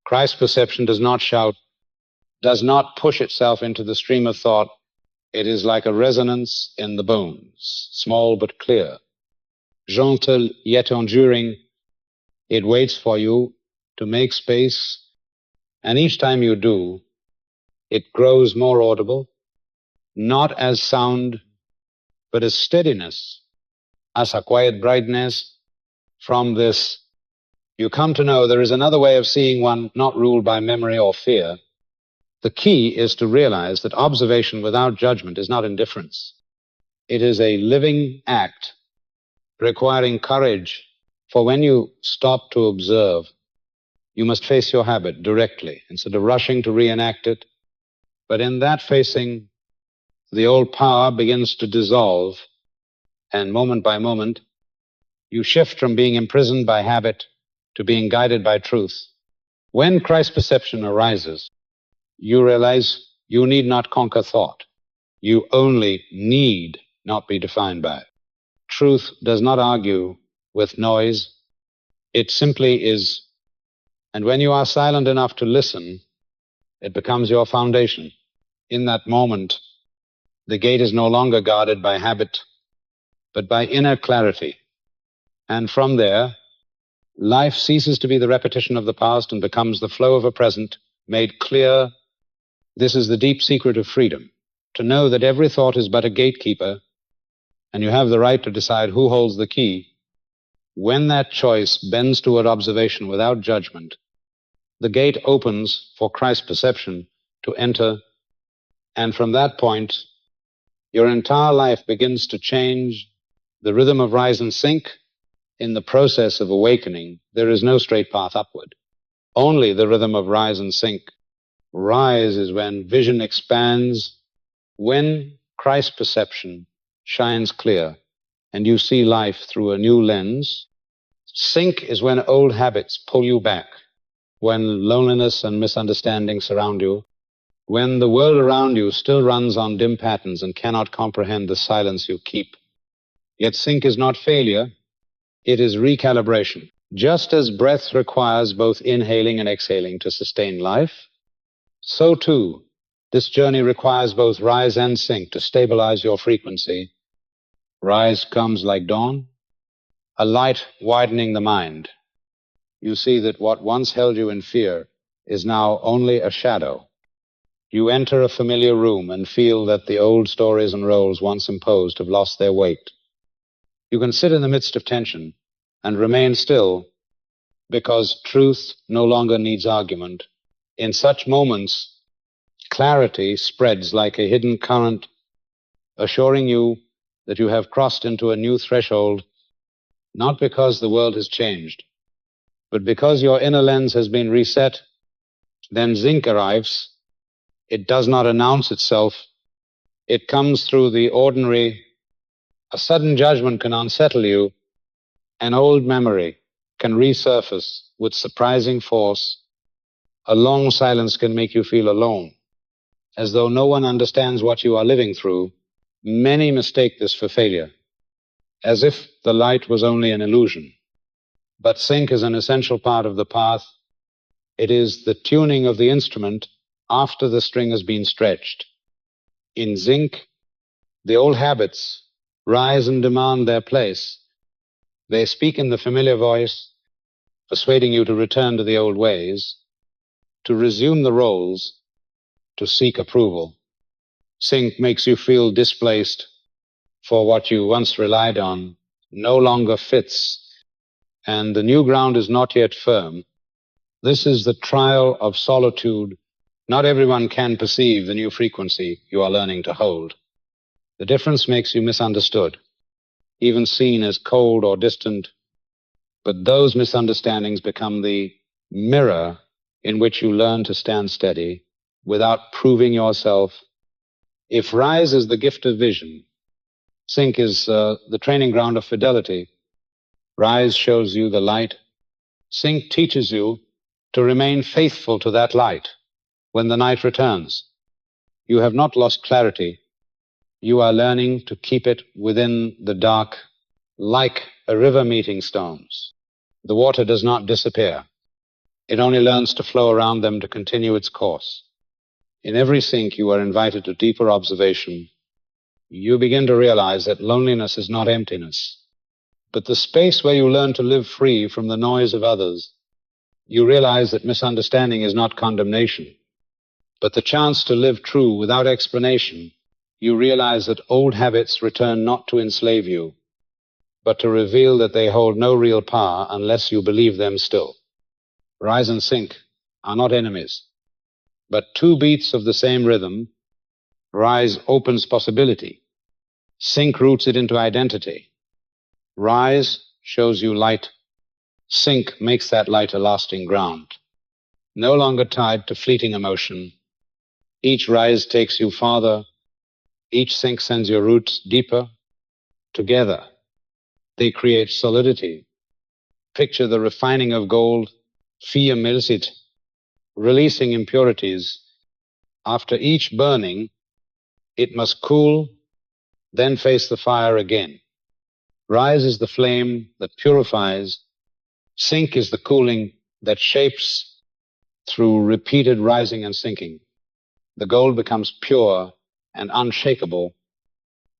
A: Christ perception does not shout, does not push itself into the stream of thought. It is like a resonance in the bones, small but clear, gentle yet enduring. It waits for you to make space, and each time you do, it grows more audible, not as sound, but as steadiness, as a quiet brightness. From this, you come to know there is another way of seeing one, not ruled by memory or fear. The key is to realize that observation without judgment is not indifference. It is a living act requiring courage, for when you stop to observe, you must face your habit directly instead of rushing to reenact it. But in that facing, the old power begins to dissolve, and moment by moment, you shift from being imprisoned by habit to being guided by truth. When Christ perception arises, you realize you need not conquer thought. You only need not be defined by it. Truth does not argue with noise. It simply is. And when you are silent enough to listen, it becomes your foundation. In that moment, the gate is no longer guarded by habit, but by inner clarity. And from there, life ceases to be the repetition of the past and becomes the flow of a present made clear. This is the deep secret of freedom, to know that every thought is but a gatekeeper, and you have the right to decide who holds the key. When that choice bends toward observation without judgment, the gate opens for Christ perception to enter, and from that point, your entire life begins to change. The rhythm of rise and sink. In the process of awakening, there is no straight path upward, only the rhythm of rise and sink. Rise is when vision expands, when Christ perception shines clear, and you see life through a new lens. Sink is when old habits pull you back, when loneliness and misunderstanding surround you, when the world around you still runs on dim patterns and cannot comprehend the silence you keep. Yet sink is not failure, it is recalibration. Just as breath requires both inhaling and exhaling to sustain life, so too, this journey requires both rise and sink to stabilize your frequency. Rise comes like dawn, a light widening the mind. You see that what once held you in fear is now only a shadow. You enter a familiar room and feel that the old stories and roles once imposed have lost their weight. You can sit in the midst of tension and remain still because truth no longer needs argument. In such moments, clarity spreads like a hidden current, assuring you that you have crossed into a new threshold, not because the world has changed, but because your inner lens has been reset. Then zinc arrives. It does not announce itself. It comes through the ordinary. A sudden judgment can unsettle you. An old memory can resurface with surprising force. A long silence can make you feel alone, as though no one understands what you are living through. Many mistake this for failure, as if the light was only an illusion. But sync is an essential part of the path. It is the tuning of the instrument after the string has been stretched. In zinc, the old habits rise and demand their place. They speak in the familiar voice, persuading you to return to the old ways, to resume the roles, to seek approval. Sync makes you feel displaced, for what you once relied on no longer fits, and the new ground is not yet firm. This is the trial of solitude. Not everyone can perceive the new frequency you are learning to hold. The difference makes you misunderstood, even seen as cold or distant, but those misunderstandings become the mirror in which you learn to stand steady without proving yourself. If rise is the gift of vision, sync is the training ground of fidelity. Rise shows you the light. Sync teaches you to remain faithful to that light when the night returns. You have not lost clarity. You are learning to keep it within the dark, like a river meeting stones. The water does not disappear. It only learns to flow around them to continue its course. In every sync, you are invited to deeper observation. You begin to realize that loneliness is not emptiness, but the space where you learn to live free from the noise of others. You realize that misunderstanding is not condemnation, but the chance to live true without explanation. You realize that old habits return not to enslave you, but to reveal that they hold no real power unless you believe them still. Rise and sync are not enemies, but two beats of the same rhythm. Rise opens possibility. Sync roots it into identity. Rise shows you light. Sync makes that light a lasting ground, no longer tied to fleeting emotion. Each rise takes you farther. Each sync sends your roots deeper. Together, they create solidity. Picture the refining of gold, vermelsit, releasing impurities. After each burning, it must cool, then face the fire again. Rise is the flame that purifies. Sync is the cooling that shapes through repeated rising and sinking. The gold becomes pure and unshakable,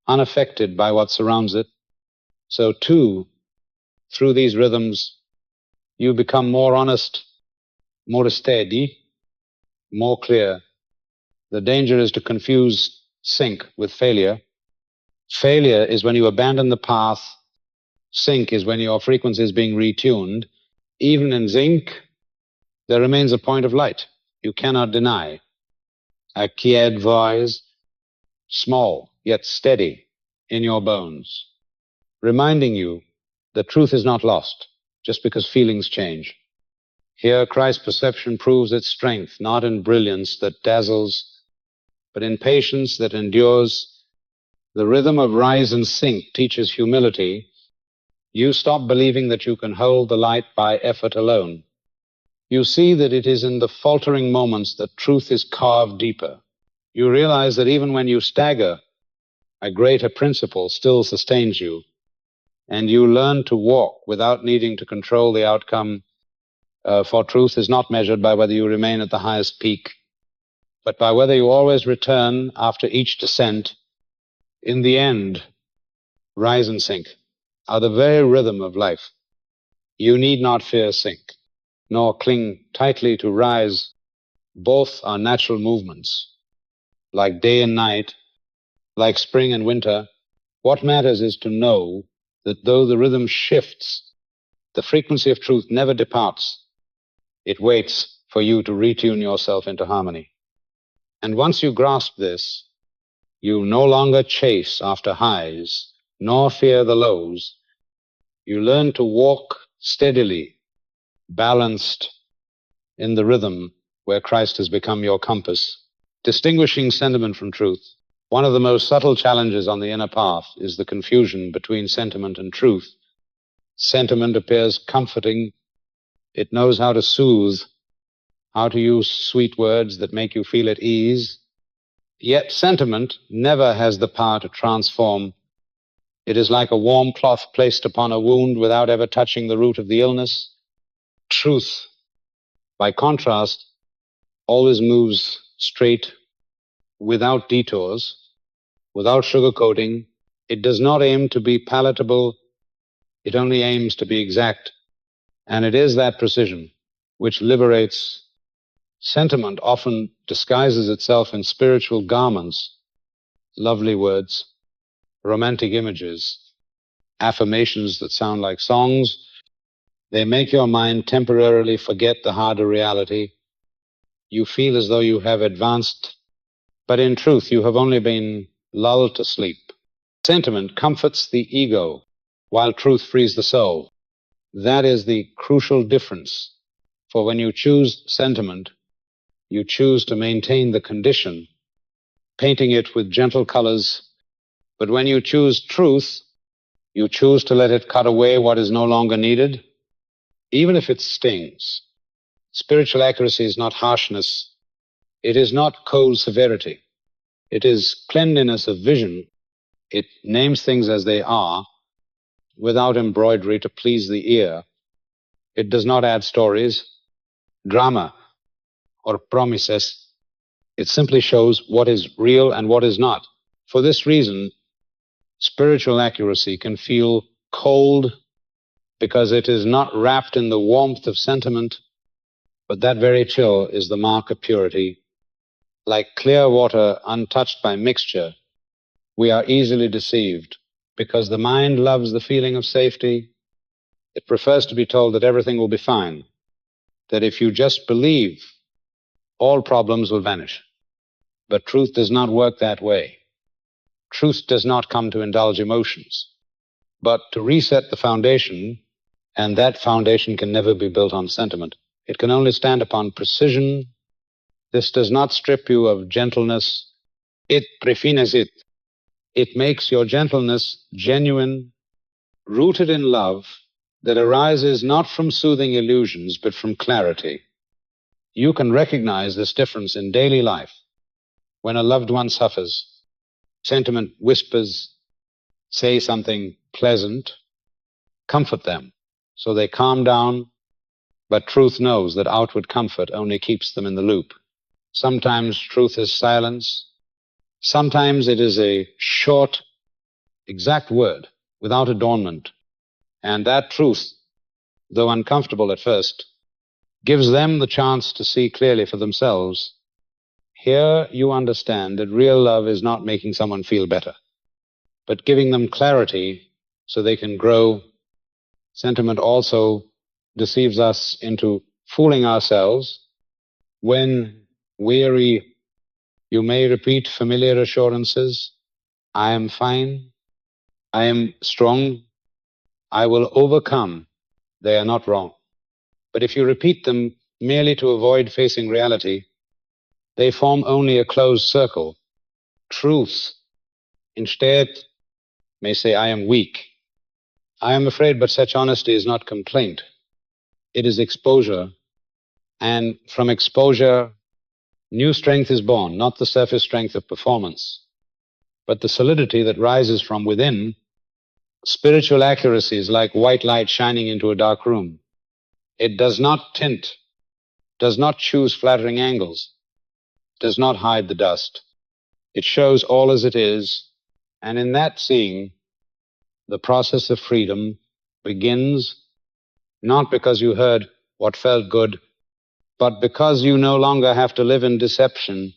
A: unaffected by what surrounds it. So too, through these rhythms, you become more honest, more steady, more clear. The danger is to confuse sync with failure. Failure is when you abandon the path. Sync is when your frequency is being retuned. Even in zinc, there remains a point of light you cannot deny. A quiet voice, small yet steady in your bones, reminding you that truth is not lost just because feelings change. Here, Christ's perception proves its strength, not in brilliance that dazzles, but in patience that endures. The rhythm of rise and sync teaches humility. You stop believing that you can hold the light by effort alone. You see that it is in the faltering moments that truth is carved deeper. You realize that even when you stagger, a greater principle still sustains you, and you learn to walk without needing to control the outcome, for truth is not measured by whether you remain at the highest peak, but by whether you always return after each descent. In the end, rise and sink, are the very rhythm of life. You need not fear sink, nor cling tightly to rise. Both are natural movements, like day and night, like spring and winter. What matters is to know that though the rhythm shifts, the frequency of truth never departs. It waits for you to retune yourself into harmony. And once you grasp this, you no longer chase after highs, nor fear the lows. You learn to walk steadily, balanced in the rhythm where Christ has become your compass. Distinguishing sentiment from truth. One of the most subtle challenges on the inner path is the confusion between sentiment and truth. Sentiment appears comforting. It knows how to soothe, how to use sweet words that make you feel at ease. Yet sentiment never has the power to transform. It is like a warm cloth placed upon a wound without ever touching the root of the illness. Truth, by contrast, always moves straight, without detours, without sugarcoating. It does not aim to be palatable. It only aims to be exact. And it is that precision which liberates. Sentiment often disguises itself in spiritual garments, lovely words, romantic images, affirmations that sound like songs. They make your mind temporarily forget the harder reality. You feel as though you have advanced, but in truth you have only been lulled to sleep. Sentiment comforts the ego, while truth frees the soul. That is the crucial difference. For when you choose sentiment, you choose to maintain the condition, painting it with gentle colors. But when you choose truth, you choose to let it cut away what is no longer needed, even if it stings. Spiritual accuracy is not harshness. It is not cold severity. It is cleanliness of vision. It names things as they are, without embroidery to please the ear. It does not add stories, drama, or promises. It simply shows what is real and what is not. For this reason, spiritual accuracy can feel cold because it is not wrapped in the warmth of sentiment, but that very chill is the mark of purity. Like clear water untouched by mixture, we are easily deceived because the mind loves the feeling of safety. It prefers to be told that everything will be fine, that if you just believe, all problems will vanish. But truth does not work that way. Truth does not come to indulge emotions, but to reset the foundation, and that foundation can never be built on sentiment. It can only stand upon precision. This does not strip you of gentleness. It refines it. It makes your gentleness genuine, rooted in love that arises not from soothing illusions, but from clarity. You can recognize this difference in daily life. When a loved one suffers, sentiment whispers, say something pleasant, comfort them so they calm down, but truth knows that outward comfort only keeps them in the loop. Sometimes truth is silence. Sometimes it is a short, exact word without adornment. And that truth, though uncomfortable at first, gives them the chance to see clearly for themselves. Here you understand that real love is not making someone feel better, but giving them clarity so they can grow. Sentiment also deceives us into fooling ourselves. When weary, you may repeat familiar assurances. I am fine. I am strong. I will overcome. They are not wrong. But if you repeat them merely to avoid facing reality, they form only a closed circle. Truth, instead, may say, I am weak. I am afraid, but such honesty is not complaint. It is exposure. And from exposure, new strength is born, not the surface strength of performance, but the solidity that rises from within. Spiritual accuracy is like white light shining into a dark room. It does not tint, does not choose flattering angles, does not hide the dust. It shows all as it is, and in that seeing, the process of freedom begins not because you heard what felt good, but because you no longer have to live in deception.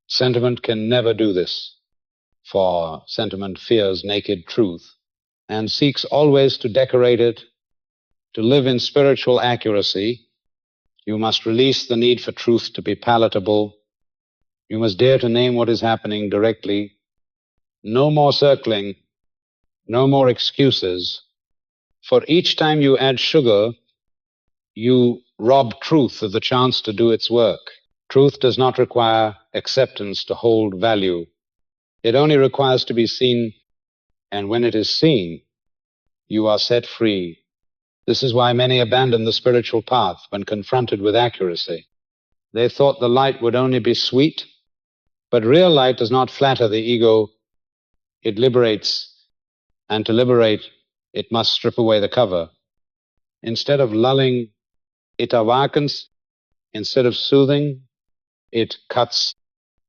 A: Sentiment can never do this, for sentiment fears naked truth and seeks always to decorate it. To live in spiritual accuracy, you must release the need for truth to be palatable. You must dare to name what is happening directly. No more circling, no more excuses. For each time you add sugar, you rob truth of the chance to do its work. Truth does not require acceptance to hold value. It only requires to be seen, and when it is seen, you are set free. This is why many abandon the spiritual path when confronted with accuracy. They thought the light would only be sweet, but real light does not flatter the ego. It liberates, and to liberate, it must strip away the cover. Instead of lulling, it awakens. Instead of soothing, it cuts.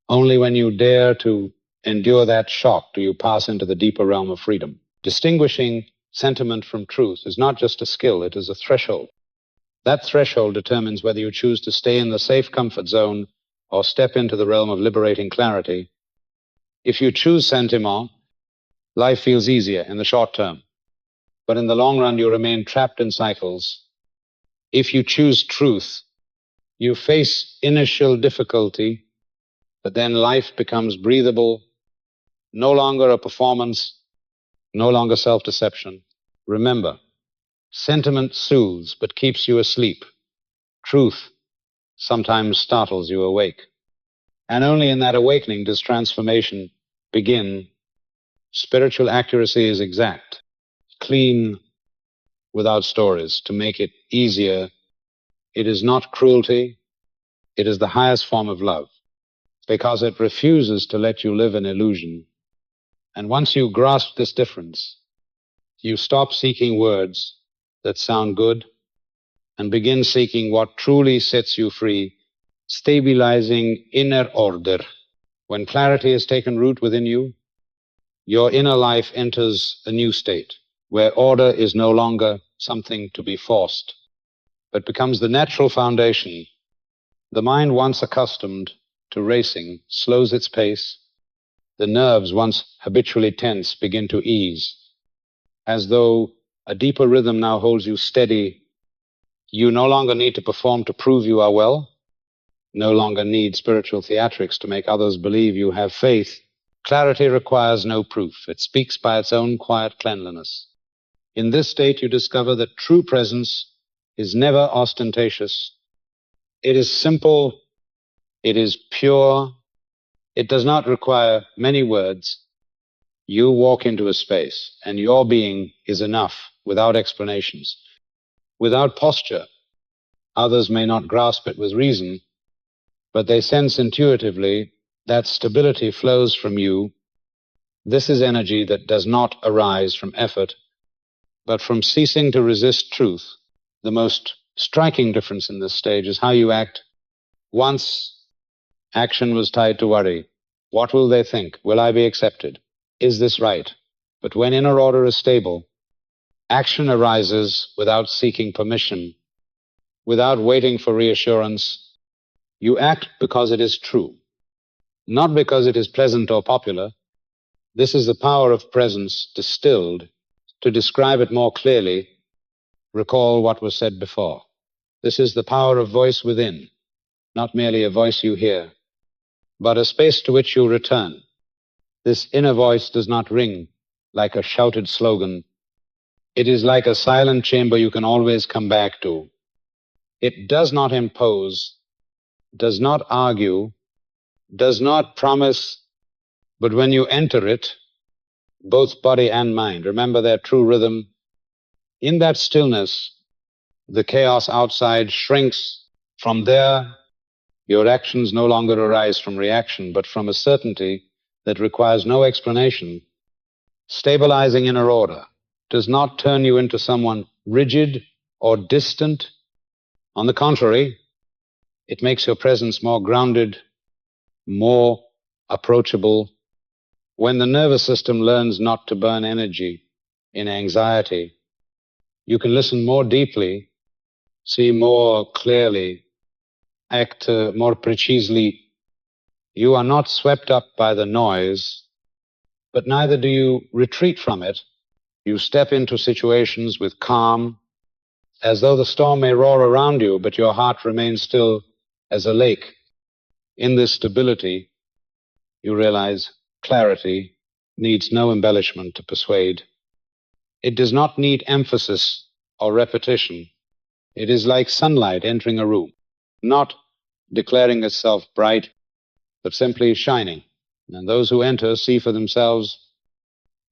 A: Only when you dare to endure that shock do you pass into the deeper realm of freedom. Distinguishing sentiment from truth is not just a skill, it is a threshold. That threshold determines whether you choose to stay in the safe comfort zone or step into the realm of liberating clarity. If you choose sentiment, life feels easier in the short term, but in the long run you remain trapped in cycles. If you choose truth, you face initial difficulty, but then life becomes breathable, no longer a performance, no longer self-deception. Remember, sentiment soothes but keeps you asleep. Truth sometimes startles you awake. And only in that awakening does transformation begin. Spiritual accuracy is exact, clean, without stories. To make it easier, it is not cruelty, it is the highest form of love, because it refuses to let you live in illusion. And once you grasp this difference, you stop seeking words that sound good and begin seeking what truly sets you free, stabilizing inner order. When clarity has taken root within you, your inner life enters a new state where order is no longer something to be forced, but becomes the natural foundation. The mind, once accustomed to racing, slows its pace. The nerves, once habitually tense, begin to ease, as though a deeper rhythm now holds you steady. You no longer need to perform to prove you are well, no longer need spiritual theatrics to make others believe you have faith. Clarity requires no proof. It speaks by its own quiet cleanliness. In this state, you discover that true presence is never ostentatious. It is simple. It is pure. It does not require many words. You walk into a space, and your being is enough, without explanations, without posture. Others may not grasp it with reason, but they sense intuitively that stability flows from you. This is energy that does not arise from effort, but from ceasing to resist truth. The most striking difference in this stage is how you act. Once, action was tied to worry. What will they think? Will I be accepted? Is this right? But when inner order is stable, action arises without seeking permission, without waiting for reassurance. You act because it is true, not because it is pleasant or popular. This is the power of presence distilled. To describe it more clearly, recall what was said before. This is the power of voice within, not merely a voice you hear, but a space to which you return. This inner voice does not ring like a shouted slogan. It is like a silent chamber you can always come back to. It does not impose, does not argue, does not promise, but when you enter it, both body and mind remember their true rhythm. In that stillness, the chaos outside shrinks. From there, your actions no longer arise from reaction, but from a certainty that requires no explanation. Stabilizing inner order does not turn you into someone rigid or distant. On the contrary, it makes your presence more grounded, more approachable. When the nervous system learns not to burn energy, in anxiety, you can listen more deeply, see more clearly, act more precisely. You are not swept up by the noise, but neither do you retreat from it. You step into situations with calm, as though the storm may roar around you, but your heart remains still as a lake. In this stability, you realize clarity needs no embellishment to persuade. It does not need emphasis or repetition. It is like sunlight entering a room, not declaring itself bright, but simply shining. And those who enter see for themselves.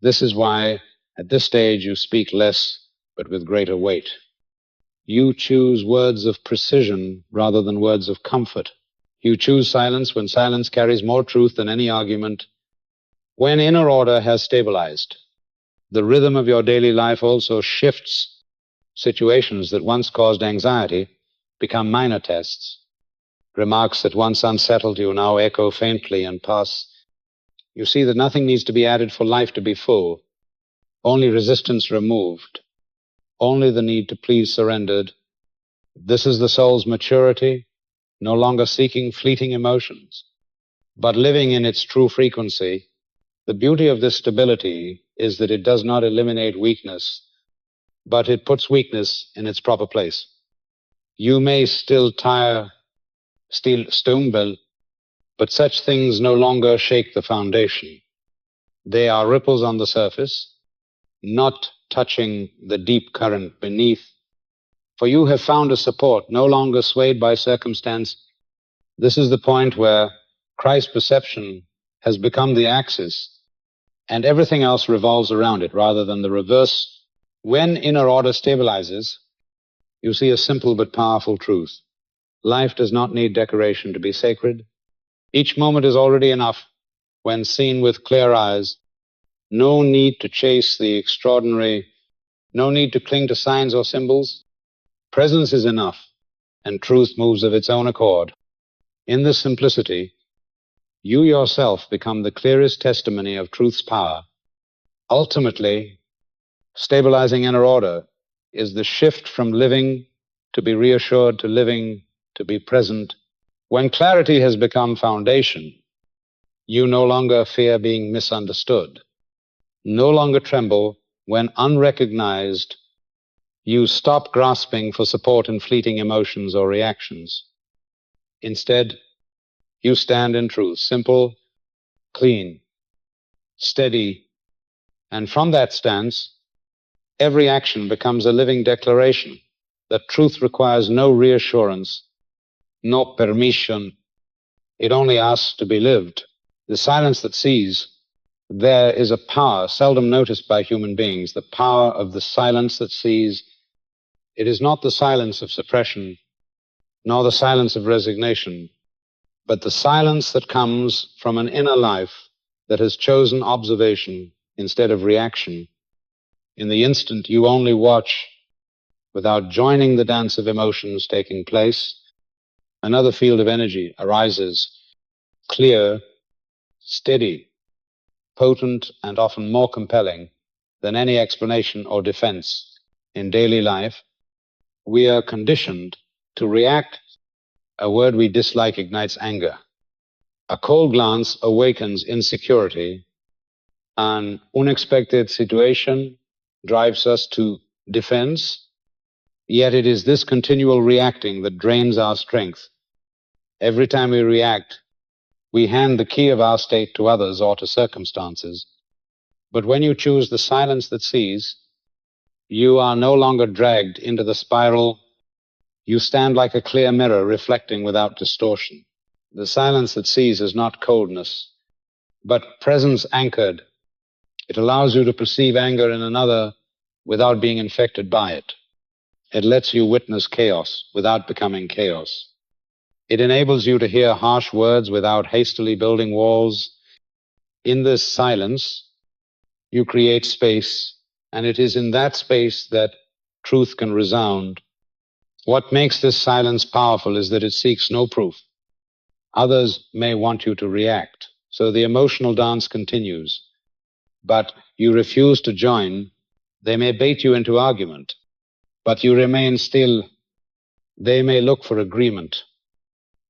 A: This is why, at this stage, you speak less, but with greater weight. You choose words of precision rather than words of comfort. You choose silence when silence carries more truth than any argument. When inner order has stabilized, the rhythm of your daily life also shifts. Situations that once caused anxiety become minor tests. Remarks that once unsettled you now echo faintly and pass. You see that nothing needs to be added for life to be full, only resistance removed, only the need to please surrendered. This is the soul's maturity, no longer seeking fleeting emotions, but living in its true frequency. The beauty of this stability is that it does not eliminate weakness, but it puts weakness in its proper place. You may still tire, still stumble, but such things no longer shake the foundation. They are ripples on the surface, not touching the deep current beneath. For you have found a support, no longer swayed by circumstance. This is the point where Christ's perception has become the axis, and everything else revolves around it rather than the reverse. When inner order stabilizes, you see a simple but powerful truth. Life does not need decoration to be sacred. Each moment is already enough when seen with clear eyes. No need to chase the extraordinary, no need to cling to signs or symbols. Presence is enough, and truth moves of its own accord. In this simplicity, you yourself become the clearest testimony of truth's power. Ultimately, stabilizing inner order is the shift from living to be reassured to living to be present. When clarity has become foundation, you no longer fear being misunderstood, no longer tremble when unrecognized. You stop grasping for support in fleeting emotions or reactions. Instead, you stand in truth, simple, clean, steady, and from that stance, every action becomes a living declaration that truth requires no reassurance, no permission. It only asks to be lived. The silence that sees, there is a power seldom noticed by human beings, the power of the silence that sees. It is not the silence of suppression, nor the silence of resignation, but the silence that comes from an inner life that has chosen observation instead of reaction. In the instant you only watch, without joining the dance of emotions taking place, another field of energy arises, clear, steady, potent, and often more compelling than any explanation or defense. In daily life, we are conditioned to react. A word we dislike ignites anger. A cold glance awakens insecurity. An unexpected situation drives us to defense. Yet it is this continual reacting that drains our strength. Every time we react, we hand the key of our state to others or to circumstances. But when you choose the silence that sees, you are no longer dragged into the spiral. You stand like a clear mirror, reflecting without distortion. The silence that sees is not coldness, but presence anchored. It allows you to perceive anger in another without being infected by it. It lets you witness chaos without becoming chaos. It enables you to hear harsh words without hastily building walls. In this silence, you create space, and it is in that space that truth can resound. What makes this silence powerful is that it seeks no proof. Others may want you to react, so the emotional dance continues. But you refuse to join They may bait you into argument, but you remain still. They may look for agreement,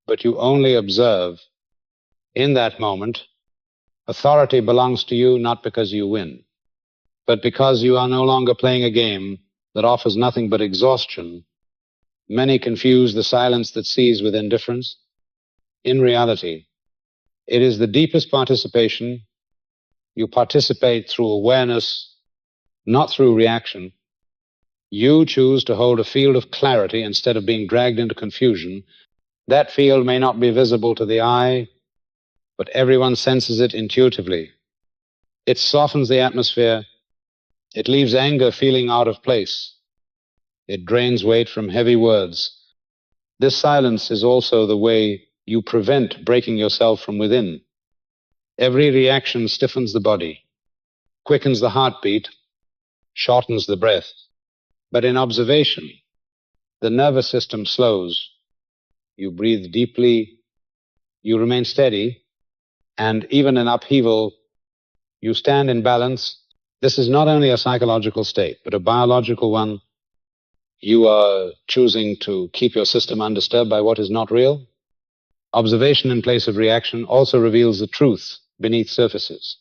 A: but you only observe. In that moment, authority belongs to you not because you win, but because you are no longer playing a game that offers nothing but exhaustion. Many confuse the silence that sees with indifference. In reality, it is the deepest participation. You participate through awareness, not through reaction. You choose to hold a field of clarity instead of being dragged into confusion. That field may not be visible to the eye, but everyone senses it intuitively. It softens the atmosphere. It leaves anger feeling out of place. It drains weight from heavy words. This silence is also the way you prevent breaking yourself from within. Every reaction stiffens the body, quickens the heartbeat, shortens the breath. But in observation, the nervous system slows. You breathe deeply, you remain steady, and even in upheaval, you stand in balance. This is not only a psychological state, but a biological one. You are choosing to keep your system undisturbed by what is not real. Observation in place of reaction also reveals the truth beneath surfaces.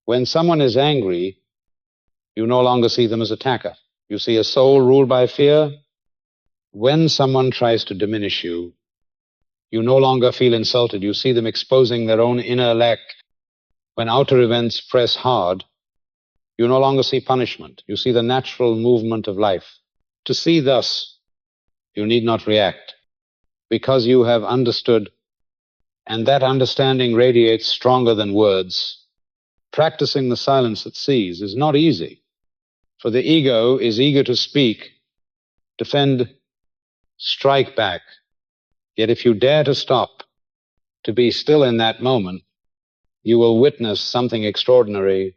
A: When someone is angry, you no longer see them as attacker. You see a soul ruled by fear. When someone tries to diminish you, you no longer feel insulted. You see them exposing their own inner lack. When outer events press hard, you no longer see punishment. You see the natural movement of life. To see thus, you need not react, because you have understood, and that understanding radiates stronger than words. Practicing the silence that sees is not easy, for the ego is eager to speak, defend, strike back. Yet if you dare to stop, to be still in that moment, you will witness something extraordinary.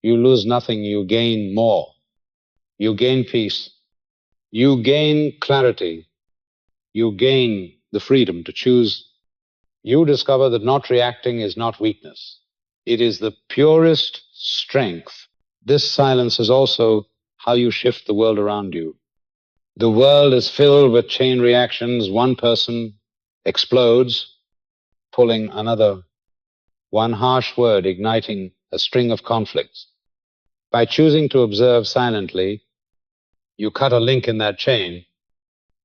A: You lose nothing, you gain more. You gain peace. You gain clarity. You gain the freedom to choose. You discover that not reacting is not weakness. It is the purest strength. This silence is also how you shift the world around you. The world is filled with chain reactions. One person explodes, pulling another. One harsh word igniting a string of conflicts. By choosing to observe silently, you cut a link in that chain.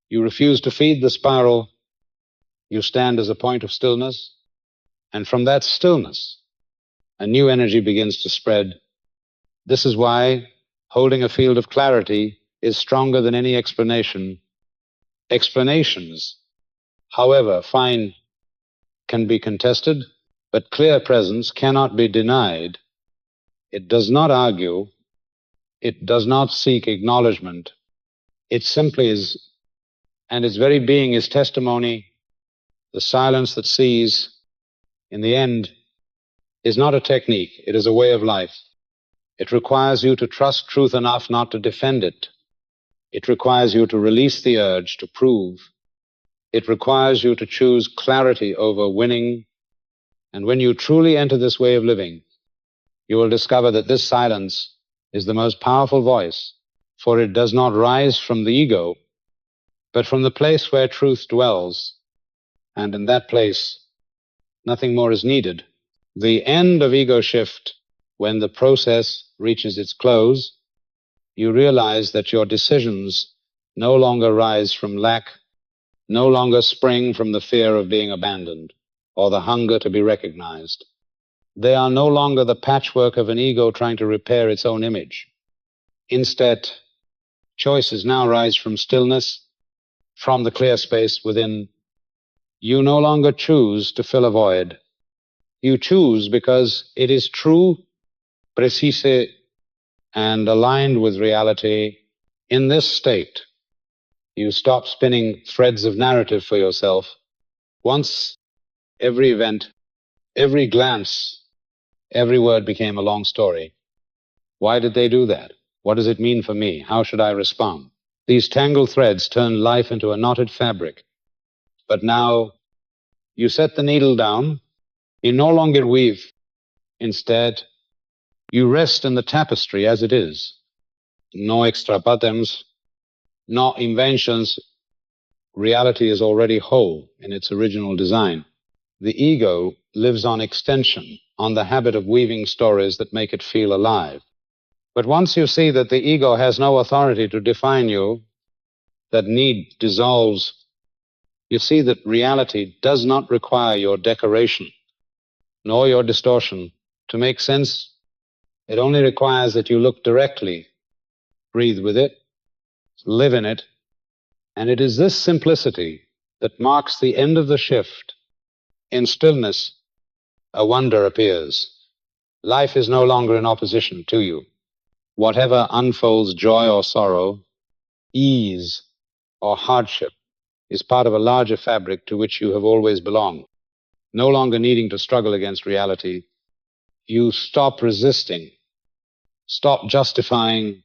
A: You refuse to feed the spiral. You stand as a point of stillness. And from that stillness, a new energy begins to spread. This is why holding a field of clarity is stronger than any explanation. Explanations, however fine, can be contested, but clear presence cannot be denied. It does not argue. It does not seek acknowledgement. It simply is, and its very being is testimony. The silence that sees, in the end, is not a technique. It is a way of life. It requires you to trust truth enough not to defend it. It requires you to release the urge to prove. It requires you to choose clarity over winning. And when you truly enter this way of living, you will discover that this silence is the most powerful voice, for it does not rise from the ego, but from the place where truth dwells. And in that place, nothing more is needed. The end of ego shift, when the process reaches its close, you realize that your decisions no longer rise from lack, no longer spring from the fear of being abandoned or the hunger to be recognized. They are no longer the patchwork of an ego trying to repair its own image. Instead, choices now rise from stillness, from the clear space within. You no longer choose to fill a void. You choose because it is true, precise, and aligned with reality. In this state, you stop spinning threads of narrative for yourself. Once every event, every glance, every word became a long story. Why did they do that? What does it mean for me? How should I respond? These tangled threads turn life into a knotted fabric. But now you set the needle down. You no longer weave. Instead, you rest in the tapestry as it is. no extra patterns, no inventions. Reality is already whole in its original design. The ego lives on extension, on the habit of weaving stories that make it feel alive. But once you see that the ego has no authority to define you, that need dissolves, you see that reality does not require your decoration, nor your distortion to make sense. It only requires that you look directly, breathe with it, live in it, and it is this simplicity that marks the end of the shift. In stillness, a wonder appears. Life is no longer in opposition to you. Whatever unfolds, joy or sorrow, ease or hardship, is part of a larger fabric to which you have always belonged. No longer needing to struggle against reality, you stop resisting, stop justifying.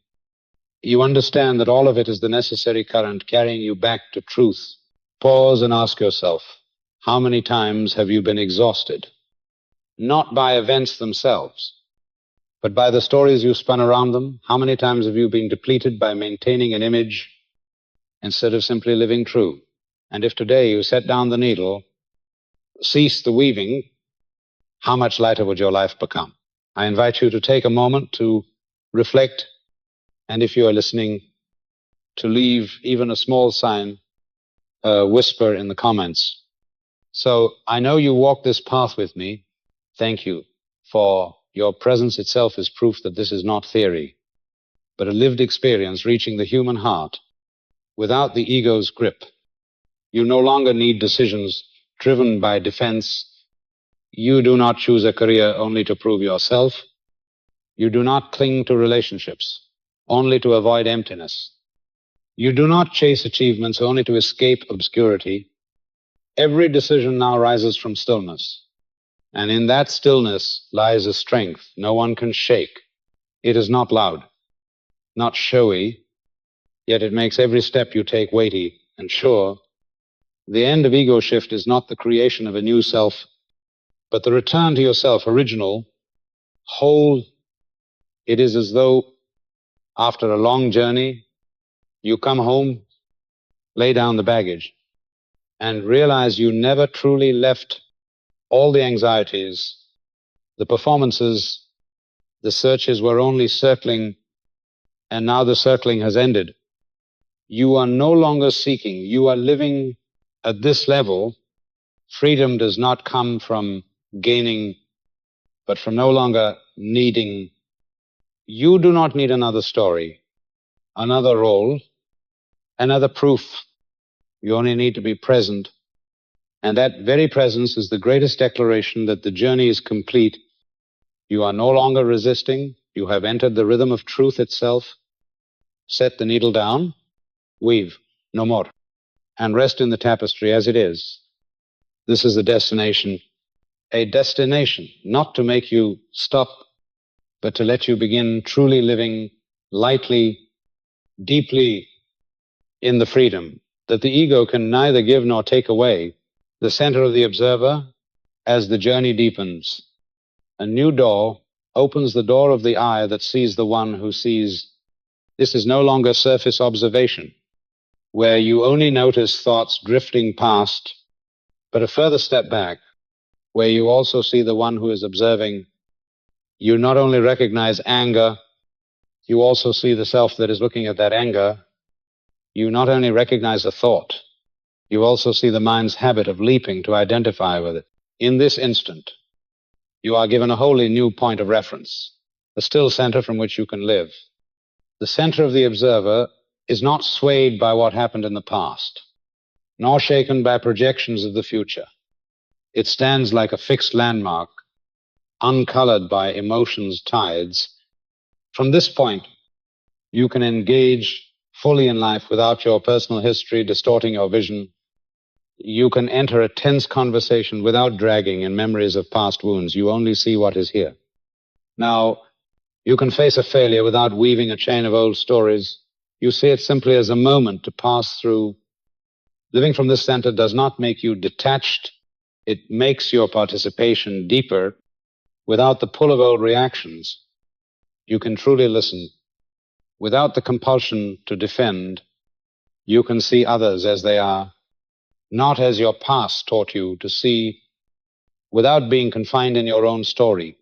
A: You understand that all of it is the necessary current carrying you back to truth. Pause and ask yourself, how many times have you been exhausted? Not by events themselves, but by the stories you spun around them. How many times have you been depleted by maintaining an image instead of simply living true? And if today you set down the needle, cease the weaving, how much lighter would your life become? I invite you to take a moment to reflect, and if you are listening, to leave even a small sign, a whisper in the comments. So I know you walk this path with me. Thank you, for your presence itself is proof that this is not theory, but a lived experience reaching the human heart without the ego's grip. You no longer need decisions driven by defense. You do not choose a career only to prove yourself. You do not cling to relationships only to avoid emptiness. You do not chase achievements only to escape obscurity. Every decision now rises from stillness. And in that stillness lies a strength no one can shake. It is not loud, not showy, yet it makes every step you take weighty and sure. The end of ego shift is not the creation of a new self, but the return to yourself, original, whole. It is as though after a long journey, you come home, lay down the baggage, and realize you never truly left. All the anxieties, the performances, the searches were only circling, and now the circling has ended. You are no longer seeking, you are living at this level. Freedom does not come from gaining, but from no longer needing. You do not need another story, another role, another proof. You only need to be present. And that very presence is the greatest declaration that the journey is complete. You are no longer resisting. You have entered the rhythm of truth itself. Set the needle down, weave, no more, and rest in the tapestry as it is. This is the destination, a destination not to make you stop, but to let you begin truly living lightly, deeply in the freedom that the ego can neither give nor take away. The center of the observer, as the journey deepens, a new door opens, the door of the eye that sees the one who sees. This is no longer surface observation, where you only notice thoughts drifting past, but a further step back, where you also see the one who is observing. You not only recognize anger, you also see the self that is looking at that anger. You not only recognize a thought, you also see the mind's habit of leaping to identify with it. In this instant, you are given a wholly new point of reference, a still center from which you can live. The center of the observer is not swayed by what happened in the past, nor shaken by projections of the future. It stands like a fixed landmark, uncolored by emotions' tides. From this point, you can engage fully in life without your personal history distorting your vision. You can enter a tense conversation without dragging in memories of past wounds. You only see what is here. Now, you can face a failure without weaving a chain of old stories. You see it simply as a moment to pass through. Living from this center does not make you detached. It makes your participation deeper. Without the pull of old reactions, you can truly listen Without the compulsion to defend, you can see others as they are, not as your past taught you to see, without being confined in your own story.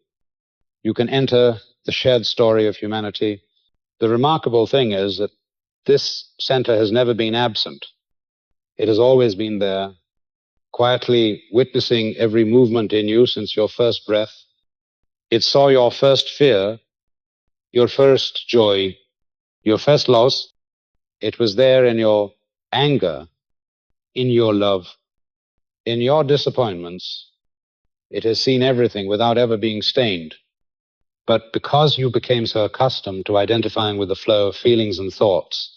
A: You can enter the shared story of humanity. The remarkable thing is that this center has never been absent. It has always been there, quietly witnessing every movement in you since your first breath. It saw your first fear, your first joy, your first loss. It was there in your anger, in your love, in your disappointments. It has seen everything without ever being stained. But because you became so accustomed to identifying with the flow of feelings and thoughts,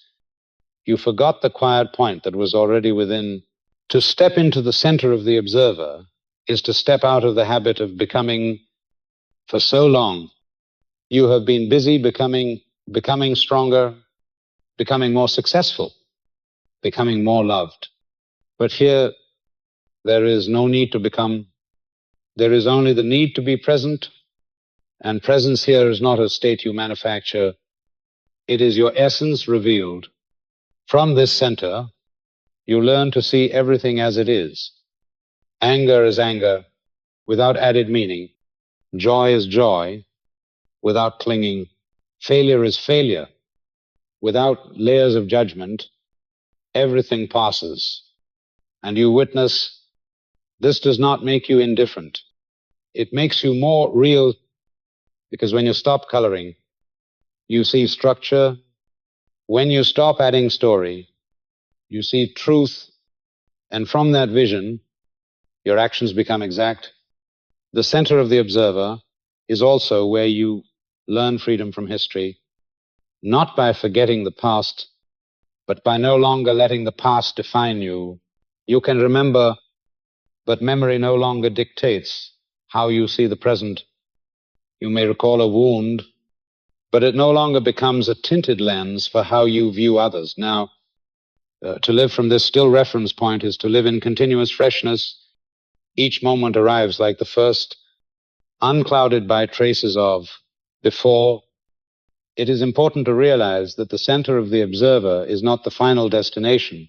A: you forgot the quiet point that was already within. To step into the center of the observer is to step out of the habit of becoming. For so long, you have been busy becoming stronger, becoming more successful, becoming more loved. But here, there is no need to become. There is only the need to be present, and presence here is not a state you manufacture. It is your essence revealed. From this center, you learn to see everything as it is. Anger is anger, without added meaning. Joy is joy, without clinging. Failure is failure, without layers of judgment. Everything passes, and you witness. This does not make you indifferent. It makes you more real, because when you stop coloring, you see structure. When you stop adding story, you see truth, and from that vision, your actions become exact. The center of the observer is also where you learn freedom from history, not by forgetting the past, but by no longer letting the past define you. You can remember, but memory no longer dictates how you see the present. You may recall a wound, but it no longer becomes a tinted lens for how you view others. Now, to live from this still reference point is to live in continuous freshness. Each moment arrives like the first, unclouded by traces of before. It is important to realize that the center of the observer is not the final destination,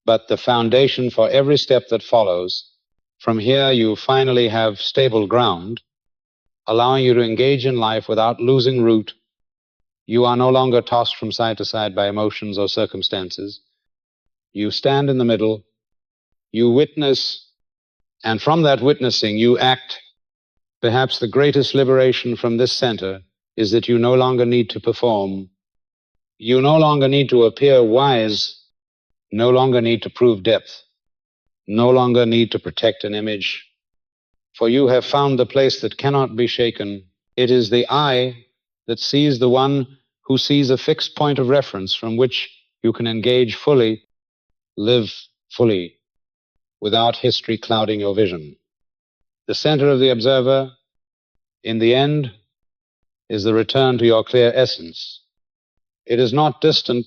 A: but the foundation for every step that follows. From here, you finally have stable ground, allowing you to engage in life without losing root. You are no longer tossed from side to side by emotions or circumstances. You stand in the middle, you witness, and from that witnessing, you act. Perhaps the greatest liberation from this center is that you no longer need to perform. You no longer need to appear wise, no longer need to prove depth, no longer need to protect an image. For you have found the place that cannot be shaken. It is the eye that sees the one who sees a fixed point of reference from which you can engage fully, live fully, without history clouding your vision. The center of the observer, in the end, is the return to your clear essence. It is not distant,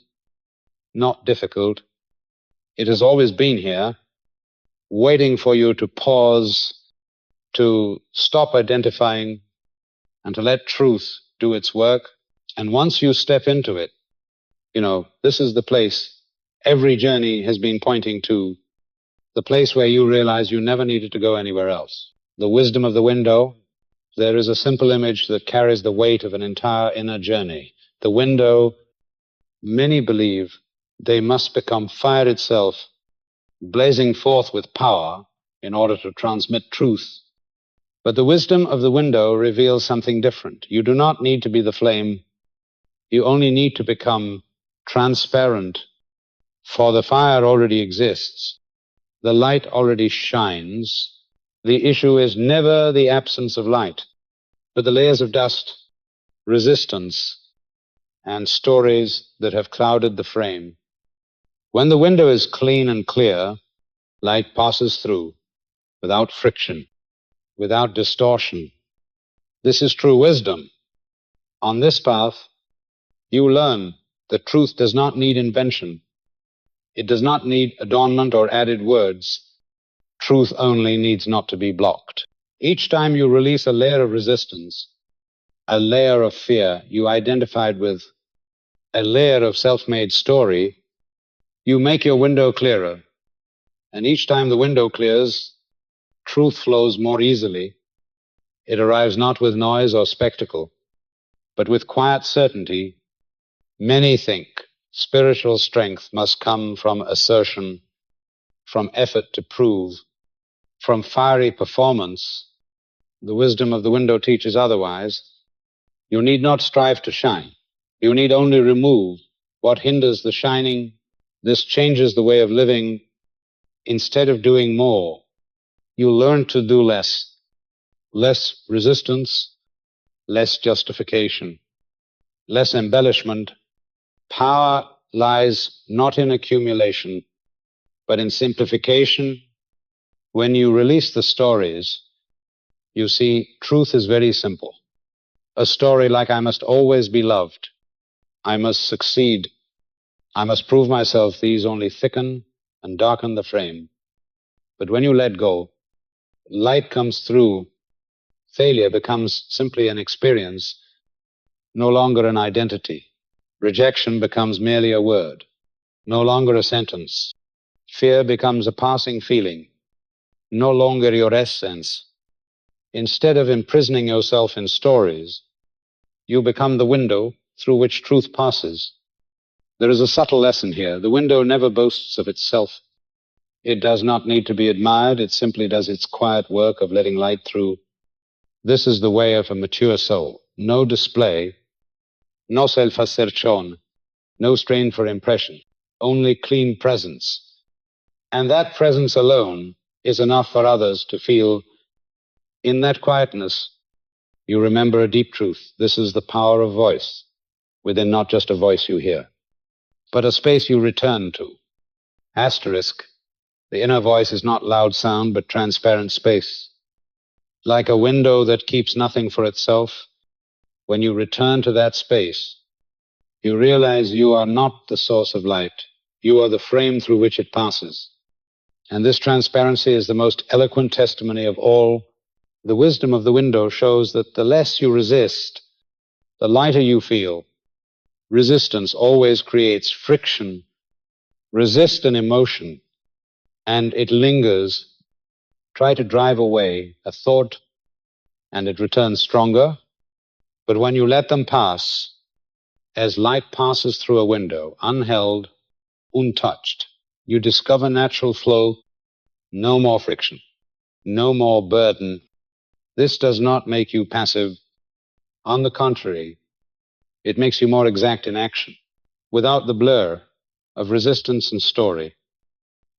A: not difficult. It has always been here, waiting for you to pause, to stop identifying, and to let truth do its work. And once you step into it, this is the place every journey has been pointing to, the place where you realize you never needed to go anywhere else. The wisdom of the window. There is a simple image that carries the weight of an entire inner journey. The window, many believe they must become fire itself, blazing forth with power in order to transmit truth. But the wisdom of the window reveals something different. You do not need to be the flame. You only need to become transparent, for the fire already exists. The light already shines. The issue is never the absence of light, but the layers of dust, resistance, and stories that have clouded the frame. When the window is clean and clear, light passes through without friction, without distortion. This is true wisdom. On this path, you learn that truth does not need invention. It does not need adornment or added words. Truth only needs not to be blocked. Each time you release a layer of resistance, a layer of fear you identified with, a layer of self-made story, you make your window clearer. And each time the window clears, truth flows more easily. It arrives not with noise or spectacle, but with quiet certainty. Many think spiritual strength must come from assertion, from effort to prove, from fiery performance. The wisdom of the window teaches otherwise. You need not strive to shine. You need only remove what hinders the shining. This changes the way of living. Instead of doing more, you learn to do less. Less resistance, less justification, less embellishment. Power lies not in accumulation, but in simplification. When you release the stories, you see truth is very simple. A story like I must always be loved, I must succeed, I must prove myself, these only thicken and darken the frame. But when you let go, light comes through. Failure becomes simply an experience, no longer an identity. Rejection becomes merely a word, no longer a sentence. Fear becomes a passing feeling, no longer your essence. Instead of imprisoning yourself in stories, you become the window through which truth passes. There is a subtle lesson here. The window never boasts of itself. It does not need to be admired. It simply does its quiet work of letting light through. This is the way of a mature soul. No display, no self-assertion, no strain for impression, only clean presence. And that presence alone is enough for others to feel. In that quietness, you remember a deep truth. This is the power of voice, within not just a voice you hear, but a space you return to. Asterisk, the inner voice is not loud sound, but transparent space. Like a window that keeps nothing for itself, when you return to that space, you realize you are not the source of light. You are the frame through which it passes. And this transparency is the most eloquent testimony of all. The wisdom of the window shows that the less you resist, the lighter you feel. Resistance always creates friction. Resist an emotion, and it lingers. Try to drive away a thought, and it returns stronger. But when you let them pass, as light passes through a window, unheld, untouched, you discover natural flow. No more friction, no more burden. This does not make you passive. On the contrary, it makes you more exact in action. Without the blur of resistance and story,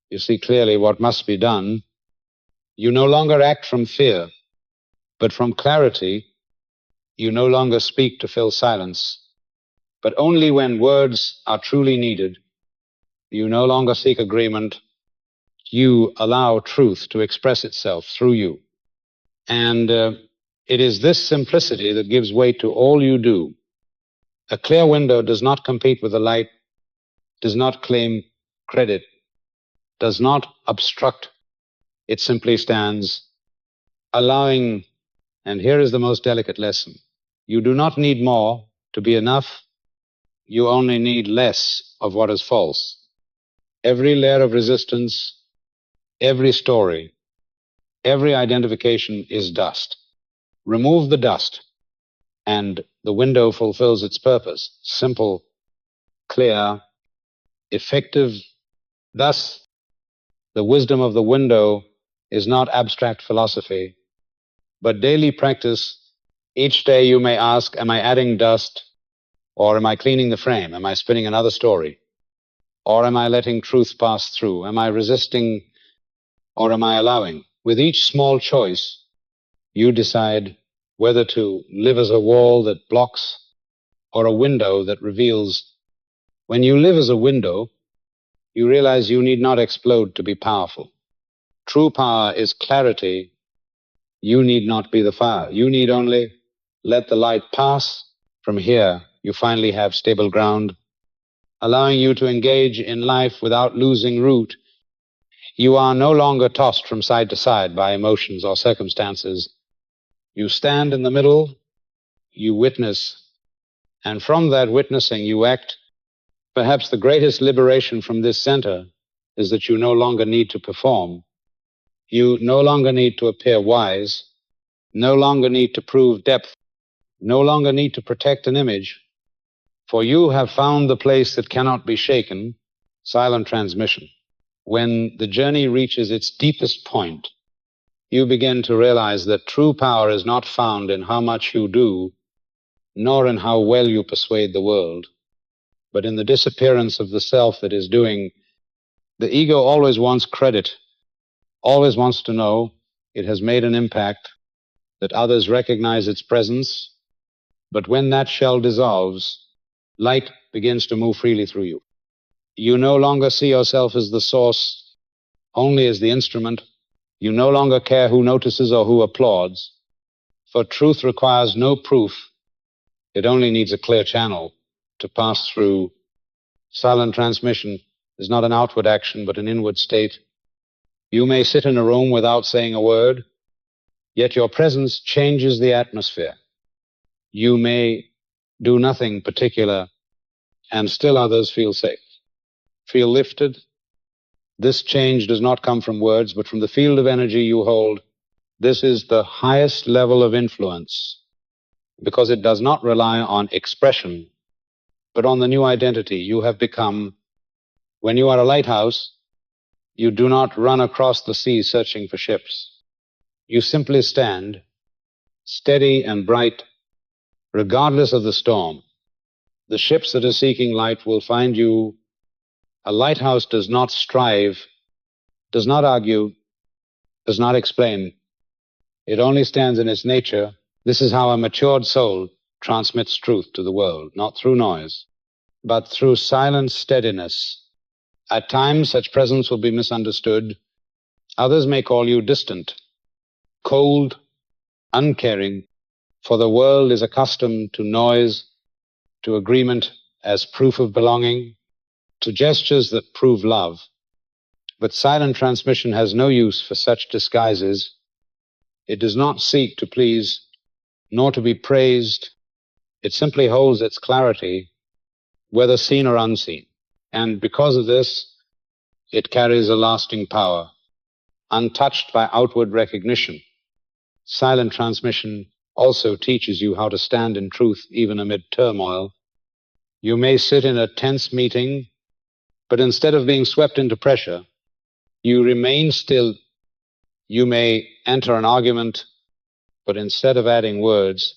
A: you see clearly what must be done. You no longer act from fear, but from clarity. You no longer speak to fill silence, but only when words are truly needed. You no longer seek agreement. You allow truth to express itself through you. And it is this simplicity that gives weight to all you do. A clear window does not compete with the light, does not claim credit, does not obstruct. It simply stands, allowing. And here is the most delicate lesson. You do not need more to be enough. You only need less of what is false. Every layer of resistance, every story, every identification is dust. Remove the dust, and the window fulfills its purpose. Simple, clear, effective. Thus, the wisdom of the window is not abstract philosophy, but daily practice. Each day you may ask, am I adding dust, or am I cleaning the frame? Am I spinning another story? Or am I letting truth pass through? Am I resisting, or am I allowing? With each small choice, you decide whether to live as a wall that blocks or a window that reveals. When you live as a window, you realize you need not explode to be powerful. True power is clarity. You need not be the fire. You need only let the light pass. From here, you finally have stable ground, allowing you to engage in life without losing root. You are no longer tossed from side to side by emotions or circumstances. You stand in the middle, you witness, and from that witnessing you act Perhaps the greatest liberation from this center is that you no longer need to perform. You no longer need to appear wise, no longer need to prove depth, no longer need to protect an image, for you have found the place that cannot be shaken, silent transmission. When the journey reaches its deepest point, you begin to realize that true power is not found in how much you do, nor in how well you persuade the world, but in the disappearance of the self that is doing. The ego always wants credit, always wants to know it has made an impact, that others recognize its presence. But when that shell dissolves, light begins to move freely through you. You no longer see yourself as the source, only as the instrument. You no longer care who notices or who applauds, for truth requires no proof. It only needs a clear channel to pass through. Silent transmission is not an outward action, but an inward state. You may sit in a room without saying a word, yet your presence changes the atmosphere. You may do nothing particular, and still others feel safe, feel lifted. This change does not come from words, but from the field of energy you hold. This is the highest level of influence, because it does not rely on expression, but on the new identity you have become. When you are a lighthouse, you do not run across the sea searching for ships. You simply stand, steady and bright, regardless of the storm. The ships that are seeking light will find you. A lighthouse does not strive, does not argue, does not explain. It only stands in its nature. This is how a matured soul transmits truth to the world, not through noise, but through silent steadiness. At times, such presence will be misunderstood. Others may call you distant, cold, uncaring, for the world is accustomed to noise, to agreement as proof of belonging, to gestures that prove love. But silent transmission has no use for such disguises. It does not seek to please, nor to be praised. It simply holds its clarity, whether seen or unseen. And because of this, it carries a lasting power, untouched by outward recognition. Silent transmission also teaches you how to stand in truth even amid turmoil. You may sit in a tense meeting, but instead of being swept into pressure, you remain still. You may enter an argument, but instead of adding words,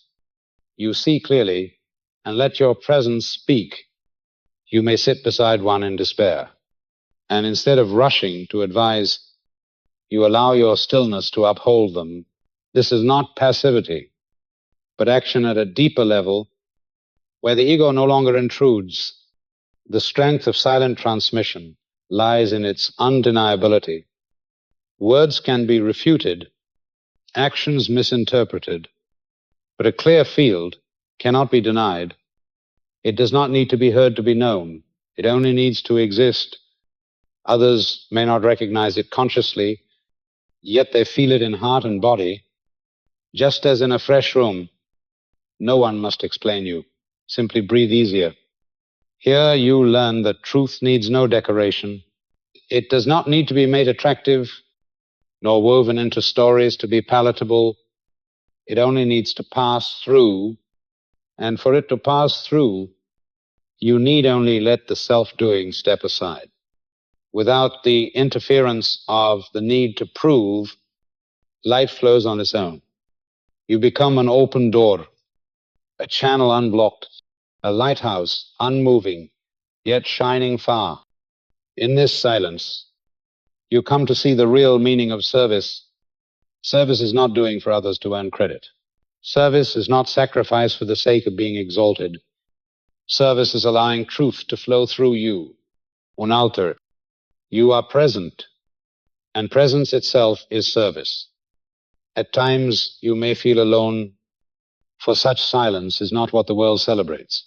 A: you see clearly and let your presence speak. You may sit beside one in despair, and instead of rushing to advise, you allow your stillness to uphold them. This is not passivity, but action at a deeper level, where the ego no longer intrudes. The strength of silent transmission lies in its undeniability. Words can be refuted, actions misinterpreted, but a clear field cannot be denied. It does not need to be heard to be known. It only needs to exist. Others may not recognize it consciously, yet they feel it in heart and body. Just as in a fresh room, no one must explain you. Simply breathe easier. Here you learn that truth needs no decoration. It does not need to be made attractive, nor woven into stories to be palatable. It only needs to pass through, and for it to pass through, you need only let the self-doing step aside. Without the interference of the need to prove, light flows on its own. You become an open door, a channel unblocked, a lighthouse unmoving, yet shining far. In this silence, you come to see the real meaning of service. Service is not doing for others to earn credit. Service is not sacrifice for the sake of being exalted. Service is allowing truth to flow through you, unaltered. You are present, and presence itself is service. At times, you may feel alone, for such silence is not what the world celebrates.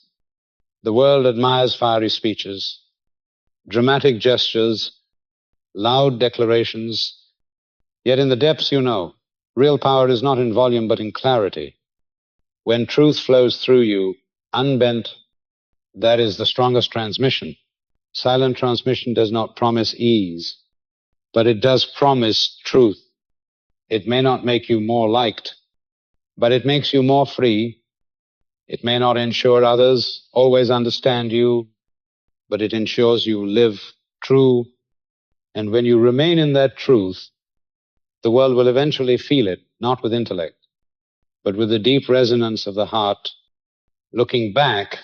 A: The world admires fiery speeches, dramatic gestures, loud declarations. Yet in the depths you know, real power is not in volume but in clarity. When truth flows through you, unbent, that is the strongest transmission. Silent transmission does not promise ease, but it does promise truth. It may not make you more liked, but it makes you more free. It may not ensure others always understand you, but it ensures you live true. And when you remain in that truth, the world will eventually feel it, not with intellect, but with the deep resonance of the heart. Looking back,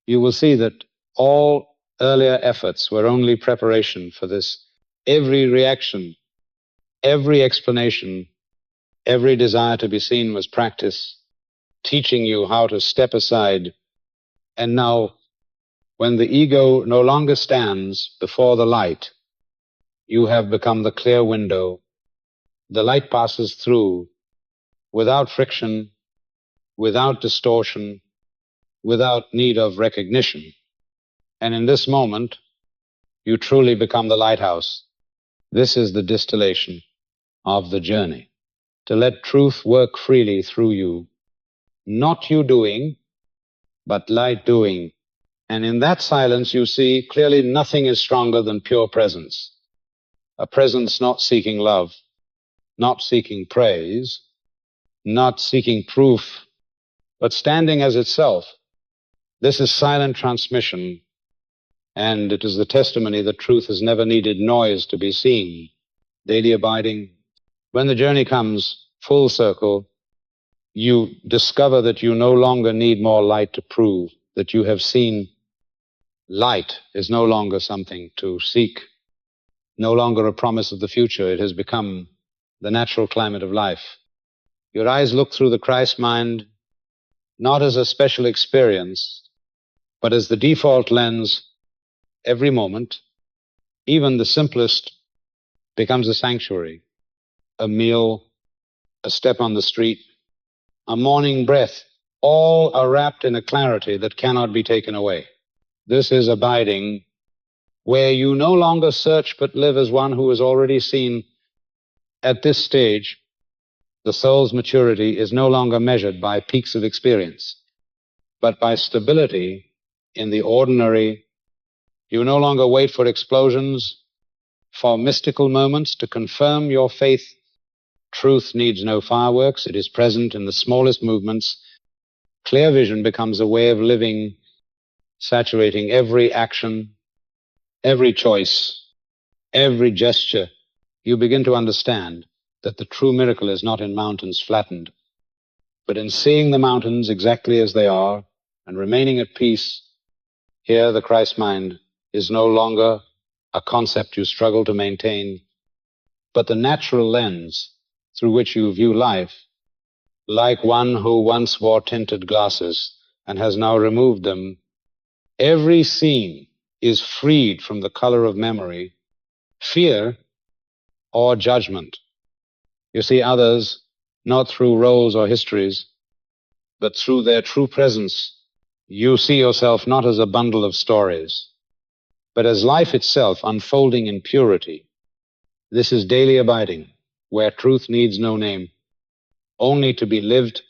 A: you will see that all earlier efforts were only preparation for this. Every reaction, every explanation, every desire to be seen was practice, teaching you how to step aside. And now, when the ego no longer stands before the light, you have become the clear window. The light passes through without friction, without distortion, without need of recognition. And in this moment, you truly become the lighthouse. This is the distillation of the journey, to let truth work freely through you. Not you doing, but light doing. And in that silence, you see clearly nothing is stronger than pure presence. A presence not seeking love, not seeking praise, not seeking proof, but standing as itself. This is silent transmission, and it is the testimony that truth has never needed noise to be seen. Daily abiding. When the journey comes full circle, you discover that you no longer need more light to prove that you have seen. Light is no longer something to seek, no longer a promise of the future. It has become the natural climate of life. Your eyes look through the Christ mind not as a special experience, but as the default lens. Every moment, even the simplest, becomes a sanctuary. A meal, a step on the street, a morning breath, all are wrapped in a clarity that cannot be taken away. This is abiding, where you no longer search but live as one who has already seen. At this stage, the soul's maturity is no longer measured by peaks of experience, but by stability in the ordinary. You no longer wait for explosions, for mystical moments to confirm your faith. Truth needs no fireworks. It is present in the smallest movements. Clear vision becomes a way of living, saturating every action, every choice, every gesture. You begin to understand that the true miracle is not in mountains flattened, but in seeing the mountains exactly as they are and remaining at peace. Here the Christ mind is no longer a concept you struggle to maintain, but the natural lens through which you view life, like one who once wore tinted glasses and has now removed them. Every scene is freed from the color of memory, fear, or judgment. You see others not through roles or histories, but through their true presence. You see yourself not as a bundle of stories, but as life itself unfolding in purity. This is daily abiding, where truth needs no name, only to be lived.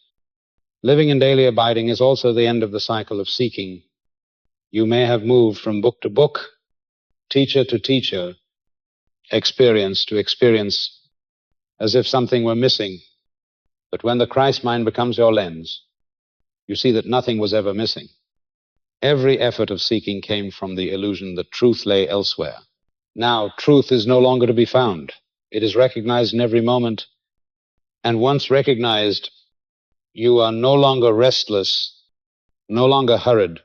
A: Living in daily abiding is also the end of the cycle of seeking. You may have moved from book to book, teacher to teacher, experience to experience, as if something were missing. But when the Christ mind becomes your lens, you see that nothing was ever missing. Every effort of seeking came from the illusion that truth lay elsewhere. Now, truth is no longer to be found. It is recognized in every moment. And once recognized, you are no longer restless, no longer hurried.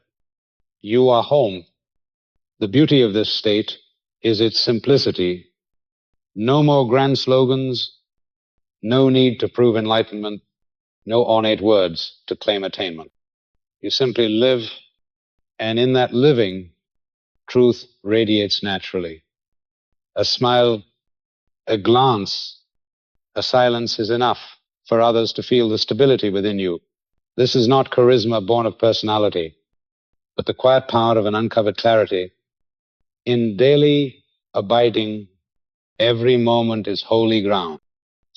A: You are home. The beauty of this state is its simplicity. No more grand slogans, no need to prove enlightenment, no ornate words to claim attainment. You simply live, and in that living, truth radiates naturally. A smile, a glance, a silence is enough for others to feel the stability within you. This is not charisma born of personality, but the quiet power of an uncovered clarity. In daily abiding, every moment is holy ground.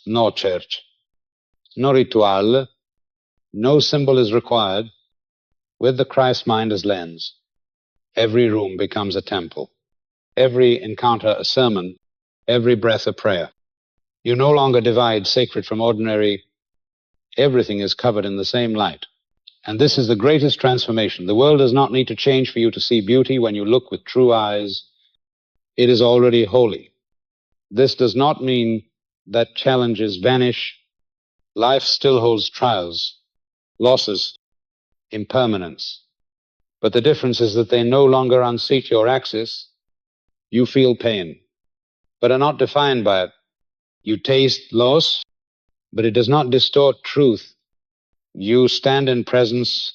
A: No church, no ritual, no symbol is required. With the Christ mind as lens, Every room becomes a temple. Every encounter a sermon. Every breath a prayer. You no longer divide sacred from ordinary. Everything is covered in the same light. And this is the greatest transformation. The world does not need to change for you to see beauty when you look with true eyes. It is already holy. This does not mean that challenges vanish. Life still holds trials, losses, impermanence. But the difference is that they no longer unseat your axis. You feel pain, but are not defined by it. You taste loss, but it does not distort truth. You stand in presence,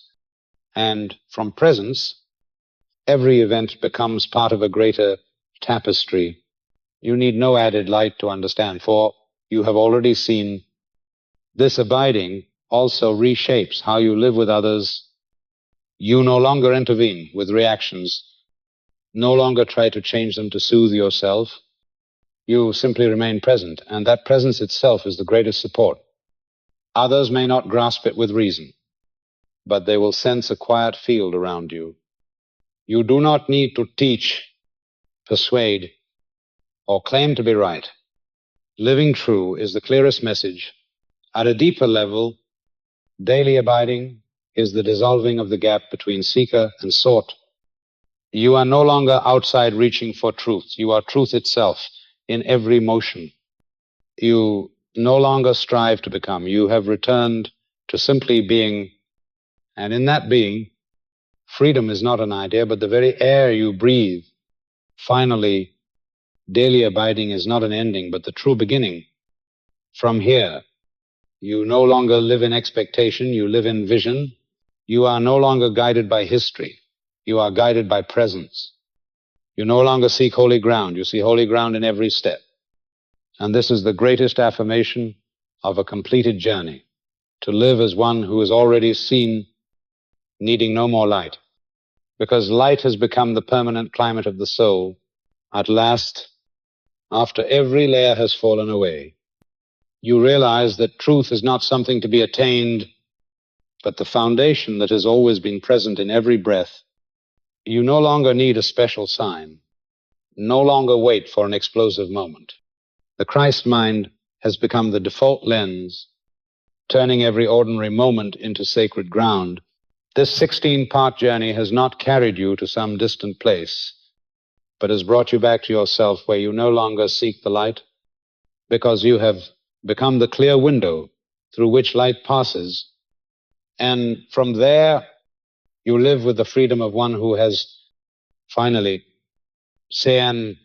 A: and from presence, every event becomes part of a greater tapestry. You need no added light to understand, for you have already seen this abiding also reshapes how you live with others. You no longer intervene with reactions, no longer try to change them to soothe yourself. You simply remain present, and that presence itself is the greatest support. Others may not grasp it with reason, but they will sense a quiet field around you. You do not need to teach, persuade, or claim to be right. Living true is the clearest message. At a deeper level, daily abiding is the dissolving of the gap between seeker and sought. You are no longer outside reaching for truth. You are truth itself in every motion. You no longer strive to become. You have returned to simply being, and in that being, freedom is not an idea, but the very air you breathe. Finally, daily abiding is not an ending, but the true beginning. From here, you no longer live in expectation, you live in vision. You are no longer guided by history. You are guided by presence. You no longer seek holy ground. You see holy ground in every step. And this is the greatest affirmation of a completed journey, to live as one who is already seen, needing no more light. Because light has become the permanent climate of the soul. At last, after every layer has fallen away, you realize that truth is not something to be attained, but the foundation that has always been present in every breath. You no longer need a special sign, no longer wait for an explosive moment. The Christ mind has become the default lens, turning every ordinary moment into sacred ground. This 16-part journey has not carried you to some distant place, but has brought you back to yourself, where you no longer seek the light, because you have become the clear window through which light passes. And from there, you live with the freedom of one who has finally, Sean